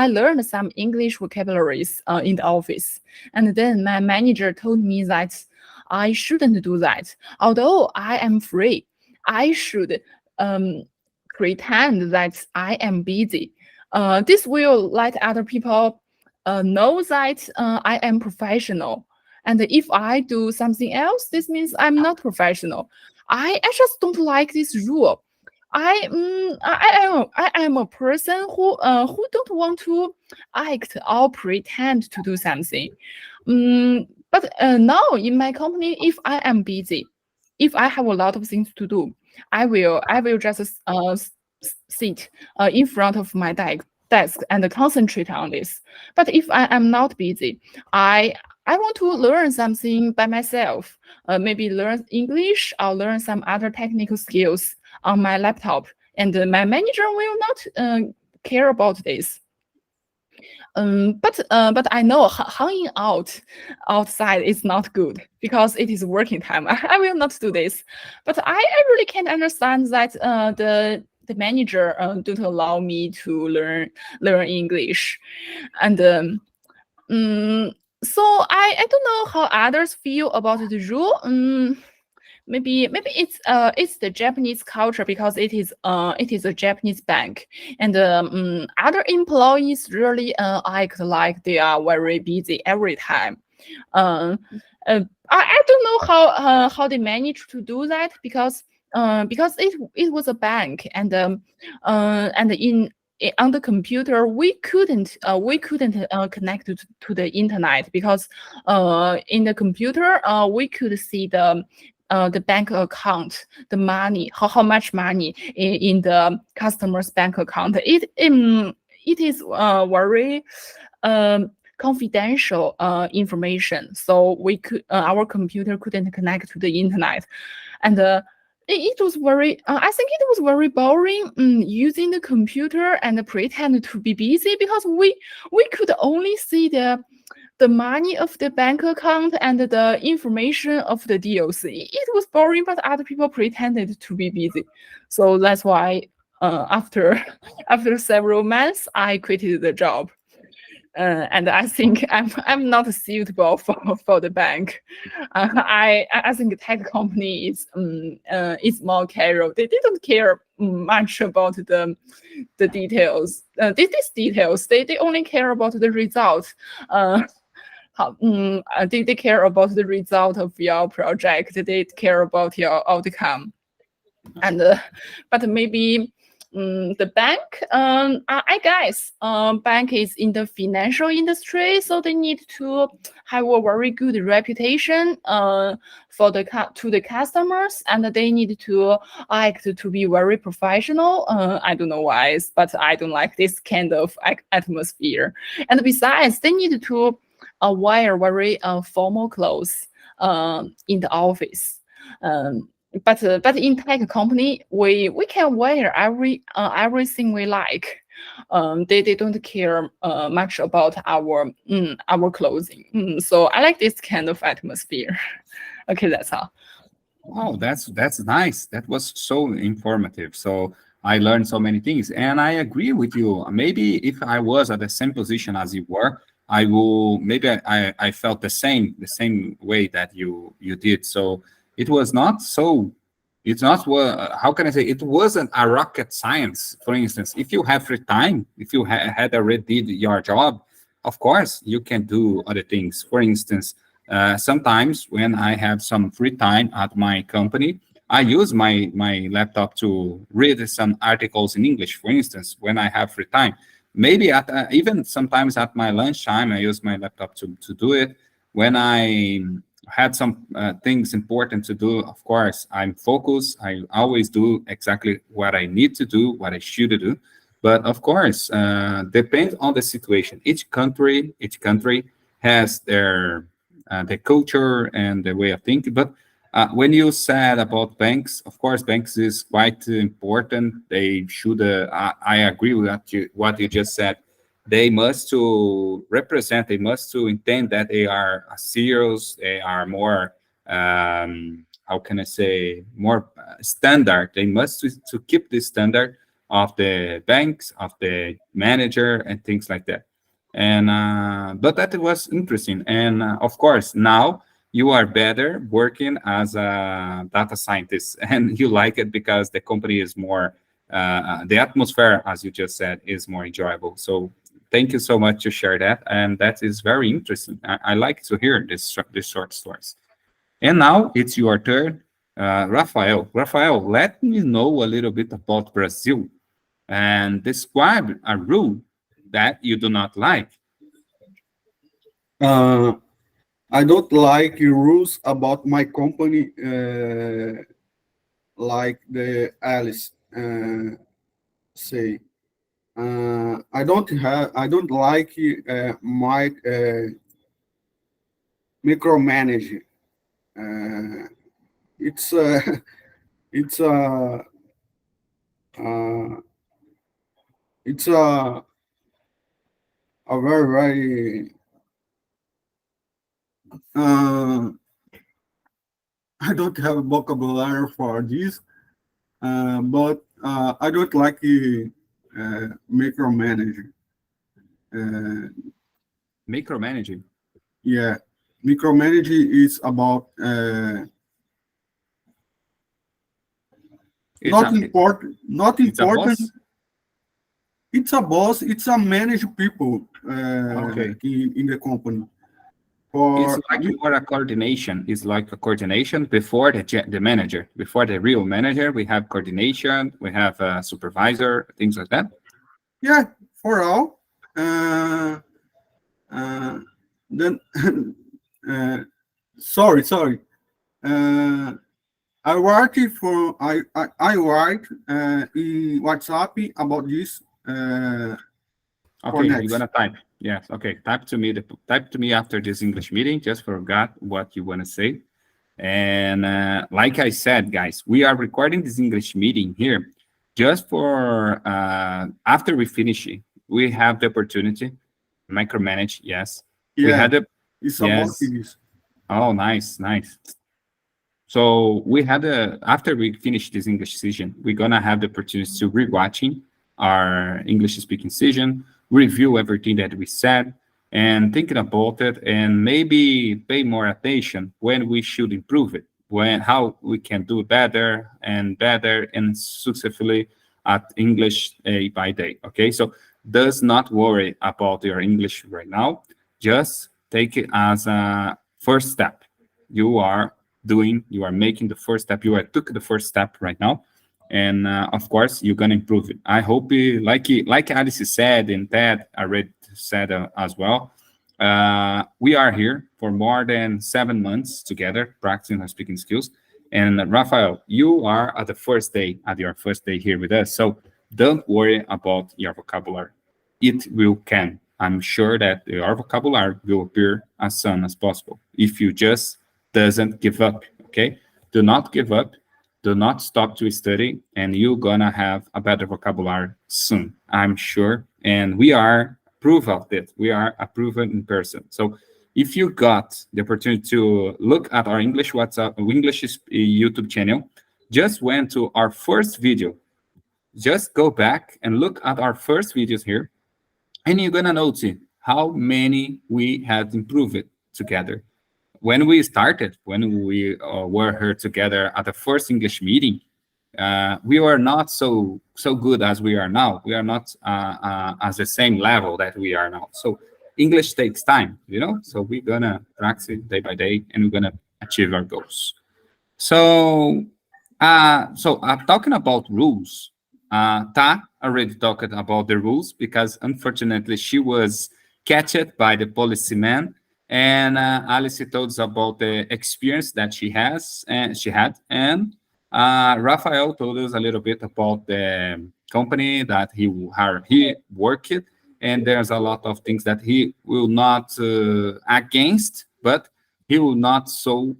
D: learned some English vocabularies in the office, and then my manager told me that I shouldn't do that. Although I am free, I should pretend that I am busy. This will let other people know that I am professional. And if I do something else, this means I'm not professional. I just don't like this rule. I am a person who don't want to act or pretend to do something. But now in my company, if I am busy, if I have a lot of things to do, I will just sit in front of my desk and concentrate on this. But if I am not busy, I want to learn something by myself. Maybe learn English or learn some other technical skills on my laptop. And my manager will not care about this. But I know hanging outside is not good because it is working time. I will not do this. But I really can't understand that the manager don't allow me to learn English, and so I don't know how others feel about the rule. Maybe it's the Japanese culture because it is a Japanese bank, and other employees really act like they are very busy every time. I don't know how they managed to do that because it was a bank, and on the computer we couldn't connect to the internet because in the computer we could see the bank account, the money, how much money in the customer's bank account. It is very confidential information, so our computer couldn't connect to the internet, and it was very I think it was very boring using the computer and pretend to be busy because we could only see the money of the bank account and the information of the deals. It was boring, but other people pretended to be busy. So that's why after several months, I quitted the job. And I think I'm not suitable for the bank. I think the tech company is more casual. They don't care much about the details. These details they only care about the result. They care about the result of your project. They care about your outcome, and but maybe the bank, I guess, bank is in the financial industry, so they need to have a very good reputation for to the customers, and they need to act to be very professional. I don't know why, but I don't like this kind of atmosphere. And besides, they need to wear very formal clothes in the office. But in tech company, we can wear everything we like. They don't care much about our clothing. So I like this kind of atmosphere. Okay, that's all.
A: Oh, that's nice. That was so informative. So I learned so many things, and I agree with you. Maybe if I was at the same position as you were, I will. Maybe I felt the same way that you did. So it was not so. It's not what. How can I say? It wasn't a rocket science. For instance, if you have free time, if you had already did your job, of course you can do other things. For instance, sometimes when I have some free time at my company, I use my laptop to read some articles in English. For instance, when I have free time, maybe at even sometimes at my lunchtime, I use my laptop to do it. When I had some things important to do, of course, I'm focused. I always do exactly what I need to do, what I should do. But of course, depends on the situation. Each country has their the culture and the way of thinking. But when you said about banks, of course, banks is quite important. They should. I agree with what you just said. They must to represent. They must to intend that they are serious. They are more. How can I say more standard? They must to keep the standard of the banks, of the manager, and things like that. And but that was interesting. And of course, now you are better working as a data scientist, and you like it because the company is more. The atmosphere, as you just said, is more enjoyable. So thank you so much to share that, and that is very interesting. I like to hear this short stories. And now it's your turn, Rafael. Rafael, let me know a little bit about Brazil and describe a rule that you do not like.
B: Uh, I don't like rules about my company, like the Alice say. I don't like my micromanage. Uh, it's it's a uh, it's a very uh, I don't have a vocabulary for this, but I don't like micromanage. Uh,
A: Micromanaging.
B: yeah, micromanage is about
A: It's
B: not
A: a
B: important. Not
A: it's a
B: important.
A: boss.
B: It's a boss. It's a manage people
A: Okay.
B: in the company.
A: It's
B: For
A: like more a coordination. It's like a coordination before the manager. Before the real manager, we have coordination. We have a supervisor, things like that.
B: yeah, for all. Uh, uh, then uh, sorry. Uh, I write in WhatsApp about this for
A: Okay, you're
B: next.
A: gonna type. Yes. Okay. Type to me after this English meeting. Just forgot what you wanna say. And like I said, guys, we are recording this English meeting here just for after we finish it. We have the opportunity micromanage. Yes, we
B: Yeah,
A: had the
B: it's about
A: yes.
B: this.
A: Oh, nice, nice. So we had after we finish this English session, we're gonna have the opportunity to rewatching our English speaking session, review everything that we said, and thinking about it, and maybe pay more attention when we should improve it, when how we can do better and successfully at English day by day. Okay, so does not worry about your English right now. Just take it as a first step. You are making the first step. You are took the first step right now, and of course you're gonna improve it. I hope like Alice said and Ted already said as well. We are here for more than 7 months together practicing our speaking skills. And Rafael, you are at your first day here with us, so don't worry about your vocabulary. It will can. I'm sure that your vocabulary will appear as soon as possible if you just doesn't give up. Okay, do not give up. Do not stop to study, and you're gonna have a better vocabulary soon, I'm sure. And we are proof of it. We are a proven person. So if you got the opportunity to look at our English WhatsApp, English YouTube channel, just went to our first video. Just go back and look at our first videos here, and you're gonna notice how many we had improved it together. When we started, when we were here together at the first English meeting, we were not so good as we are now. We are not at the same level that we are now. So English takes time, so we're gonna practice day by day, and we're gonna achieve our goals. So talking about rules, Ta already talked about the rules because unfortunately she was catched by the policeman, and Alice told us about the experience that she had, and Rafael told us a little bit about the company that he worked, and there's a lot of things that he will not against, but he will not so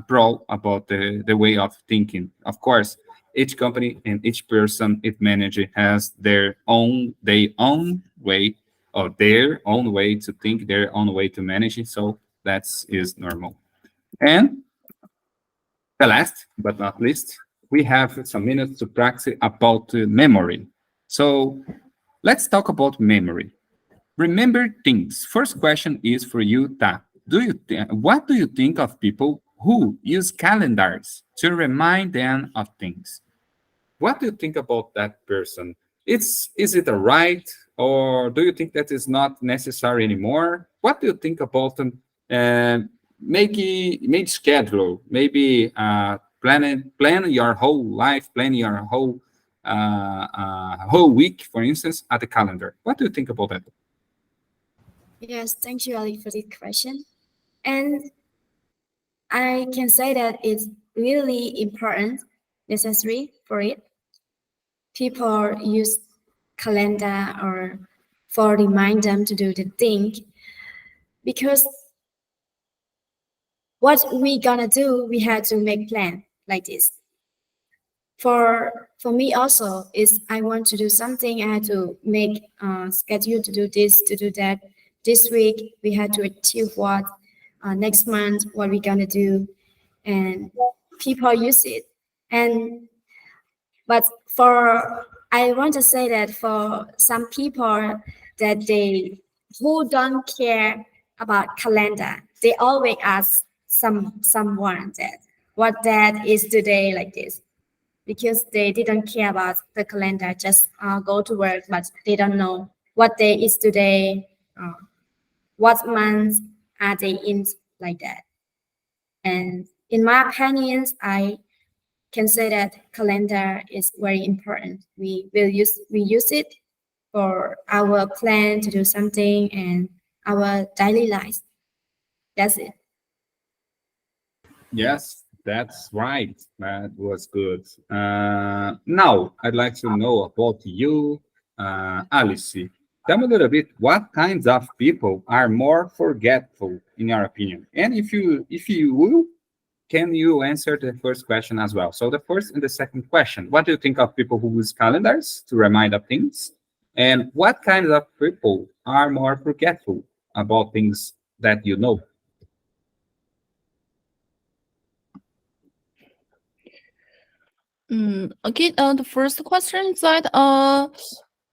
A: pro about the way of thinking. Of course, each company and each person, each manager has their own way, or their own way to think, their own way to manage it. So that is normal. And the last but not least, we have some minutes to practice about memory. So let's talk about memory. Remember things. First question is for you, Ta. What do you think of people who use calendars to remind them of things? What do you think about that person? Is it a right, or do you think that is not necessary anymore? What do you think about them? Make schedule, maybe plan your whole life, plan your whole week, for instance, at the calendar. What do you think about that?
C: Yes, thank you, Ali, for this question. And I can say that it's really important, necessary for it. People use calendar or for remind them to do the thing, because what we gonna do, we have to make plan like this. For me also, is I want to do something, I have to make a schedule to do this, to do that. This week we had to achieve what, next month what we're gonna do, and people use it. But I want to say that for some people that who don't care about calendar, they always ask someone that what that is today like this, because they didn't care about the calendar, just go to work, but they don't know what day is today, what months are they in, like that. And in my opinion, I can say that calendar is very important. We use it for our plan to do something and our daily life. That's it.
A: Yes, that's right. That was good. Now, I'd like to know about you, Alice. Tell me a little bit, what kinds of people are more forgetful, in your opinion? And if you will, can you answer the first question as well? So the first and the second question, what do you think of people who use calendars to remind of things? And what kinds of people are more forgetful about things that you know?
D: Okay. The first question is that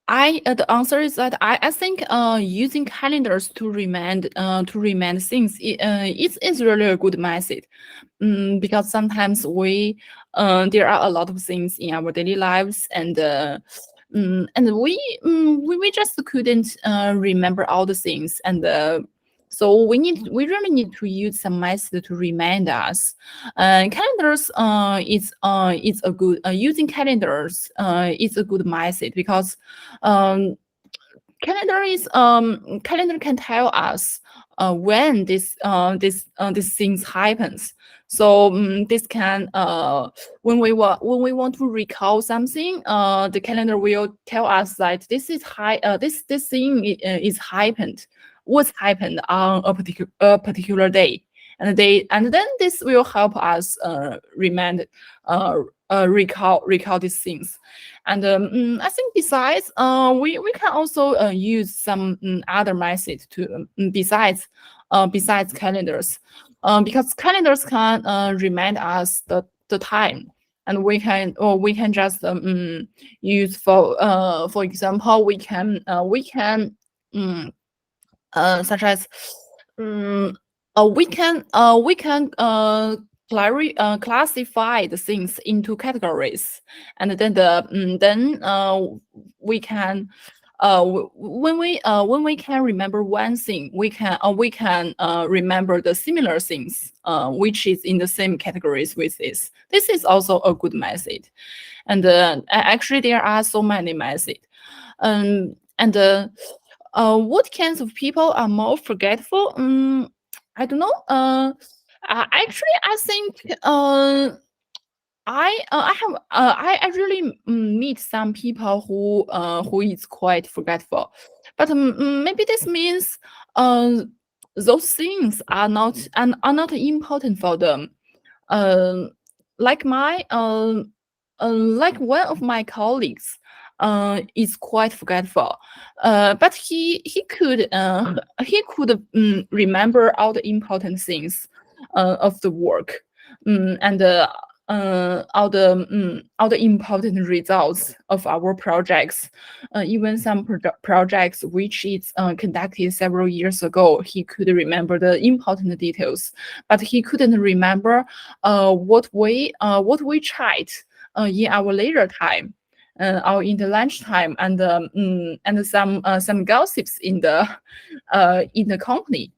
D: the answer is that I think using calendars to remind things it's really a good method. Because sometimes there are a lot of things in our daily lives, and we just couldn't remember all the things, and So we really need to use some method to remind us. Calendars it's a good using calendars is a good method because um, calendar can tell us when this things happens. So this can when we want to recall something, the calendar will tell us that this is this thing is happened, what's happened on a particular day, and then this will help us recall these things. And I think besides, we can also use some other methods to besides calendars, because calendars can remind us the time, and we can just use for example we can such as we can classify the things into categories, and then we can when we can remember one thing, we can remember the similar things which is in the same categories with this. This is also a good method, and actually there are so many methods. And what kinds of people are more forgetful? I don't know. Actually, I think I really meet some people who is quite forgetful, but maybe this means those things are not important for them. Like like one of my colleagues is quite forgetful, but he could remember all the important things of the work, and all the important results of our projects, even some projects which is conducted several years ago. He could remember the important details, but he couldn't remember what we tried in our leisure time, or in the lunchtime, and some gossips in the company.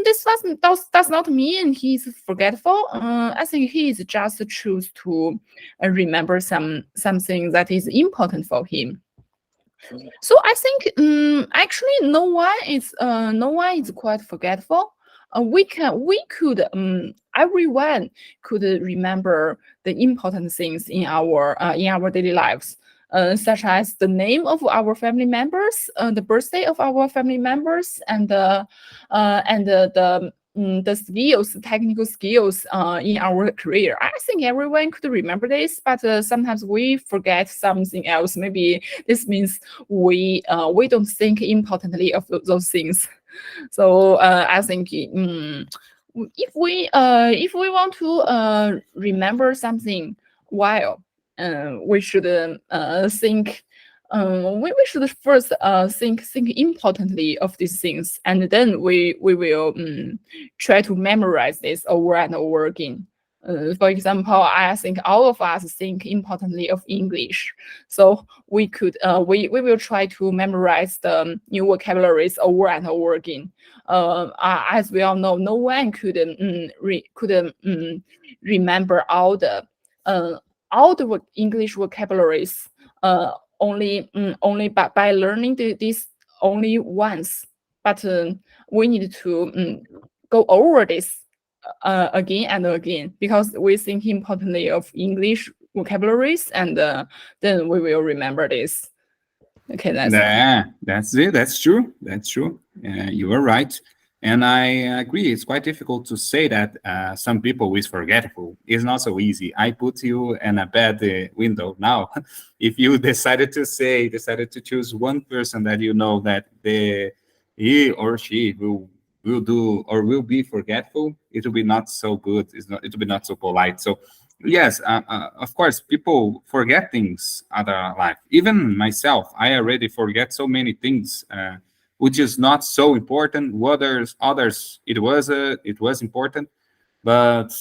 D: This does not mean he's forgetful. I think he is just choose to remember something that is important for him. So I think actually no one is quite forgetful. We could everyone could remember the important things in our daily lives, such as the name of our family members, the birthday of our family members, and the skills, technical skills in our career. I think everyone could remember this, but sometimes we forget something else. Maybe this means we don't think importantly of those things. So I think if we want to remember something well, we should think. We should first think importantly of these things, and then we will try to memorize this over and over again. For example, I think all of us think importantly of English, so we will try to memorize the new vocabularies over and over again. As we all know, no one could remember all the English vocabularies only by learning this only once. But we need to go over this again and again, because we think importantly of English vocabularies, and then we will remember this. Okay,
A: That's it. That's true. You are right. And I agree. It's quite difficult to say that some people is forgetful. It's not so easy. I put you in a bad window now. If you decided to choose one person that you know that he or she will do or will be forgetful, it will be not so good. It will be not so polite. So yes, of course, people forget things in their life. Even myself, I already forget so many things. Which is not so important. Others, it was important. But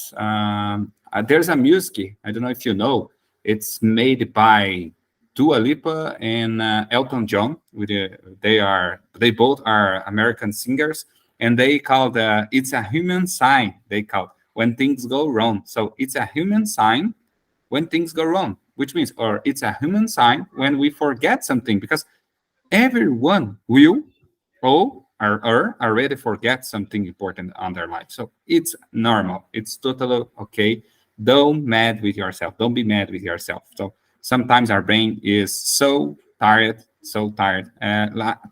A: there's a music. I don't know if you know. It's made by Dua Lipa and Elton John. They both are American singers, and they call it's a human sign. They call when things go wrong. So it's a human sign when things go wrong, which means, or it's a human sign when we forget something, because everyone will or already forget something important on their life. So it's normal. It's totally okay. Don't mad with yourself. Don't be mad with yourself. So sometimes our brain is so tired, so tired.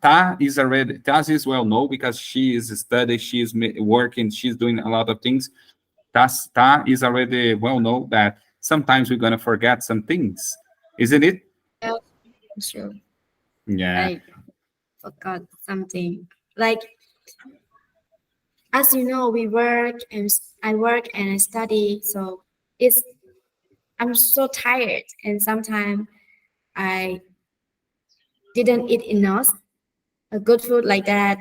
A: Ta is well known because she is studying, she is working, she's doing a lot of things. Ta is already well known that sometimes we're gonna forget some things, isn't it?
C: Yeah, sure.
A: Yeah.
C: I forgot something. Like, as you know, we work and I work and I study, so it's I'm so tired, and sometimes I didn't eat enough a good food like that,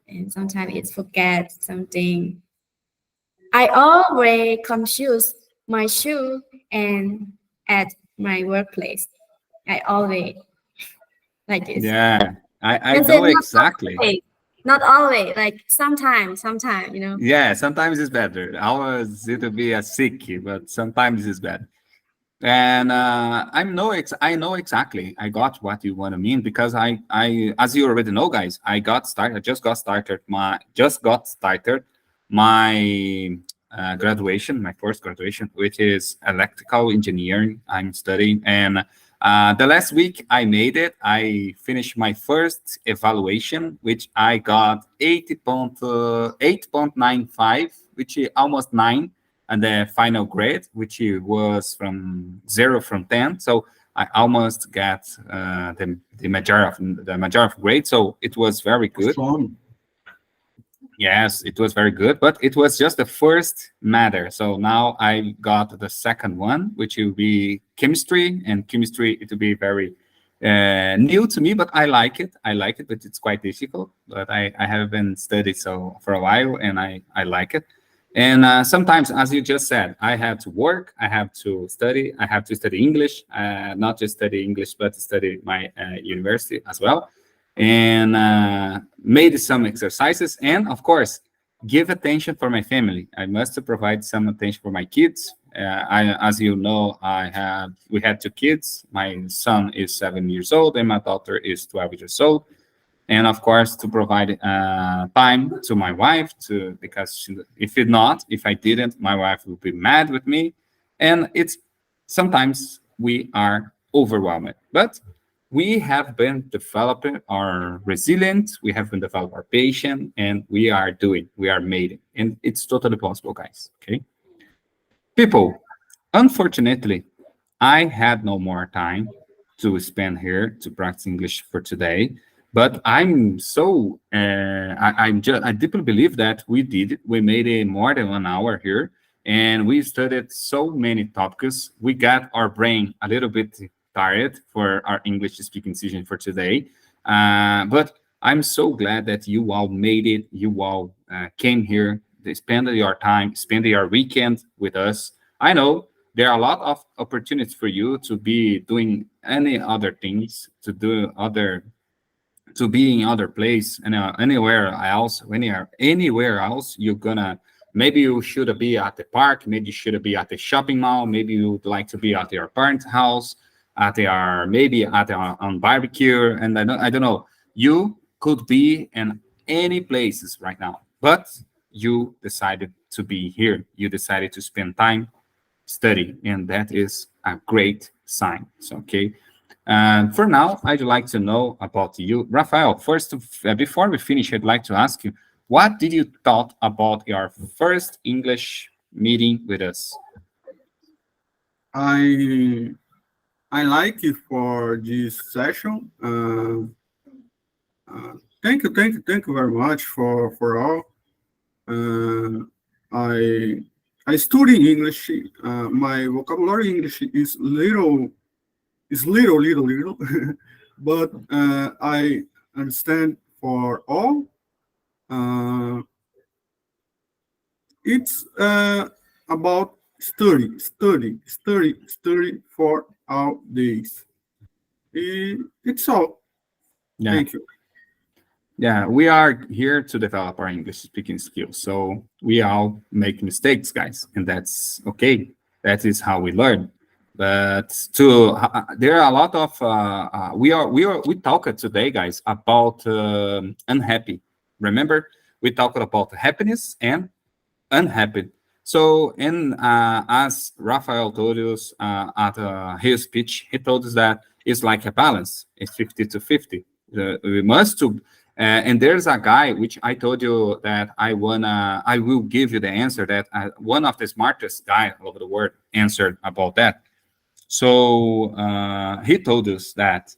C: and sometimes it's forget something. I always confuse my shoe and at my workplace. I always like this.
A: Yeah, I
C: And say
A: know exactly.
C: not always, like sometimes,
A: Yeah, sometimes it's better. Always it'll be a sick, but sometimes it's bad. And I know exactly. I got what you want to mean because as you already know, guys, I just got started my graduation, my first graduation, which is electrical engineering. I'm studying, and the last week I made it. I finished my first evaluation, which I got 8.95, which is almost 9, and the final grade, which was from 0 from 10. So I almost got the majority of grade. So it was very good.
B: Strong.
A: Yes, it was very good, but it was just the first matter. So now I got the second one, which will be chemistry, and chemistry it will be very new to me, but I like it. I like it, but it's quite difficult. But I have been studied so for a while, and I like it. And sometimes, as you just said, I have to work, I have to study, I have to study English, not just study English, but study my university as well, and made some exercises, and of course give attention for my family. I must provide some attention for my kids. As you know, we had 2 kids. My son is 7 years old and my daughter is 12 years old, and of course to provide time to my wife, to because if I didn't, my wife would be mad with me. And it's sometimes we are overwhelmed, but we have been developing our resilience, we have been developing our patience, and we are made it, and it's totally possible, guys. Okay, people, unfortunately I had no more time to spend here to practice English for today, but I deeply believe that we did it. We made it more than 1 hour here, and we studied so many topics. We got our brain a little bit tired for our English speaking session for today, but I'm so glad that you all made it. You all came here, they spend your time, spend your weekend with us. I know there are a lot of opportunities for you to be doing any other things, to be in other place and anywhere else you're gonna. Maybe you should be at the park, maybe you should be at the shopping mall, maybe you would like to be at your parents house, maybe at on barbecue, and I don't know. You could be in any places right now, but you decided to be here, you decided to spend time study, and that is a great sign. So, okay. And for now, I'd like to know about you, Rafael. First, before we finish, I'd like to ask you, what did you thought about your first English meeting with us?
B: I I like you for this session. Thank you very much for all. Uh, I I study English. My vocabulary English is little, but I understand for all. Uh, it's about study for all days. It's all.
A: Yeah.
B: Thank you.
A: Yeah, we are here to develop our English speaking skills. So we all make mistakes, guys, and that's okay. That is how we learn. But there are a lot of we talked today, guys, about unhappy. Remember, we talked about happiness and unhappy. So, as Raphael told us at his speech, he told us that it's like a balance. It's 50 to 50. We must to, and there's a guy which I told you that I will give you the answer that one of the smartest guy all over the world answered about that. So he told us that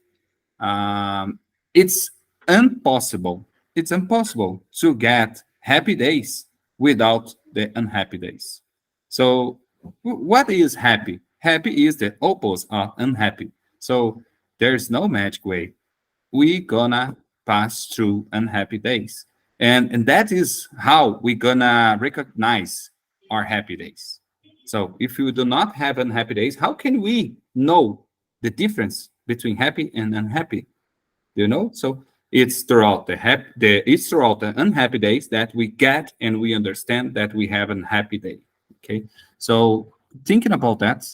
A: it's impossible. It's impossible to get happy days without the unhappy days. So, what is happy? Happy is the opposite of unhappy. So, there's no magic way. We gonna pass through unhappy days, and that is how we gonna recognize our happy days. So, if you do not have unhappy days, how can we know the difference between happy and unhappy? So it's throughout it's throughout the unhappy days that we get and we understand that we have an happy day. Okay, so thinking about that,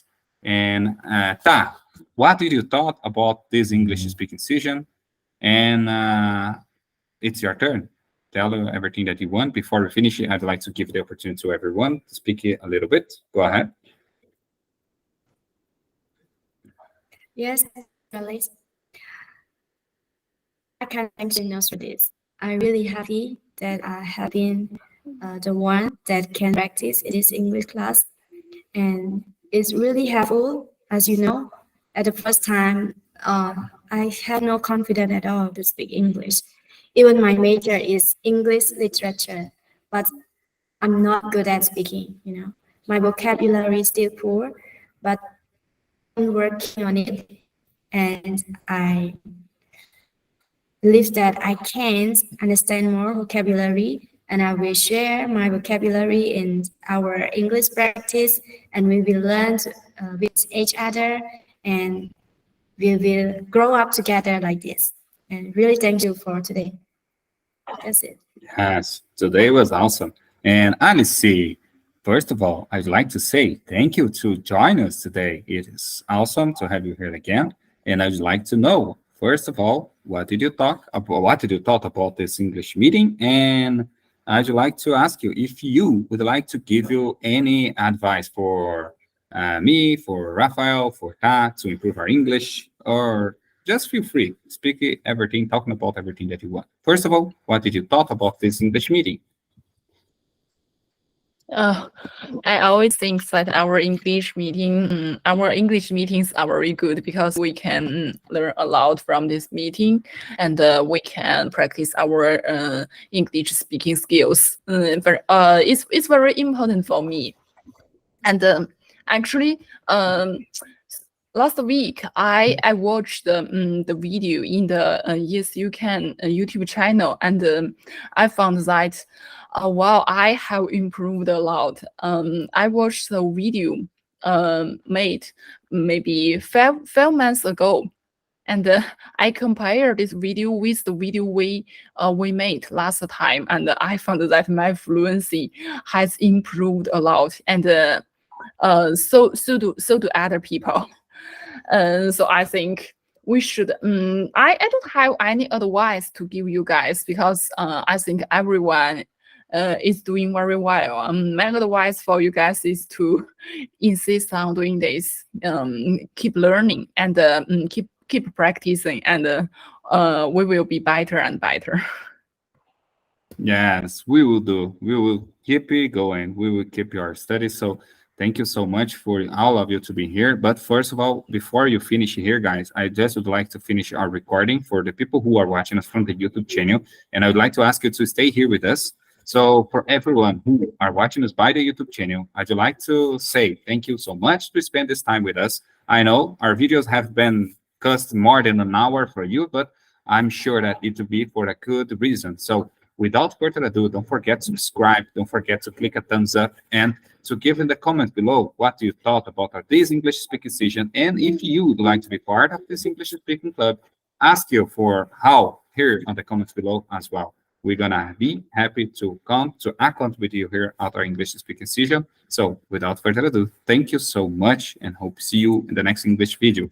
A: and Ta, what did you thought about this English speaking session? And it's your turn. Tell everything that you want. Before we finish it, I'd like to give the opportunity to everyone to speak a little bit. Go ahead.
C: Yes, Alice. I can thank you for this. I'm really happy that I have been the one that can practice in this English class. And it's really helpful, as you know, at the first time, I had no confidence at all to speak English. Even my major is English literature, but I'm not good at speaking. My vocabulary is still poor, but I'm working on it. And I believe that I can understand more vocabulary, and I will share my vocabulary in our English practice, and we will learn with each other, and we will grow up together like this. And really thank you for today. That's it.
A: Yes, today was awesome. And Alice, first of all, I'd like to say thank you to join us today. It is awesome to have you here again. And I'd like to know, first of all, what did you thought about this English meeting? And I'd like to ask you if you would like to give you any advice for me, for Raphael, for Ta to improve our English, or just feel free, speak everything, talking about everything that you want. First of all, what did you thought about this English meeting?
D: I always think that our English meetings are very good because we can learn a lot from this meeting, and we can practice our English speaking skills. But it's very important for me. And actually, last week I watched the video in the Yes You Can YouTube channel, and I found that wow, I have improved a lot. I watched the video made maybe five months ago, and I compared this video with the video we made last time, and I found that my fluency has improved a lot, and so do other people. So I think we should. I don't have any advice to give you guys because I think everyone is doing very well. My advice for you guys is to insist on doing this. Keep learning and keep practicing, and we will be better and better.
A: Yes, we will do. We will keep it going. We will keep your studies. So thank you so much for all of you to be here. But first of all, before you finish here, guys, I just would like to finish our recording for the people who are watching us from the YouTube channel. And I would like to ask you to stay here with us. So for everyone who are watching us by the YouTube channel, I'd like to say thank you so much to spend this time with us. I know our videos have been cost more than an hour for you, but I'm sure that it will be for a good reason. So without further ado, don't forget to subscribe, don't forget to click a thumbs up, and to give in the comments below what you thought about this English speaking session. And if you would like to be part of this English speaking club, ask you for how here on the comments below as well. We're gonna be happy to come to account with you here at our English speaking session. So without further ado, thank you so much and hope to see you in the next English video.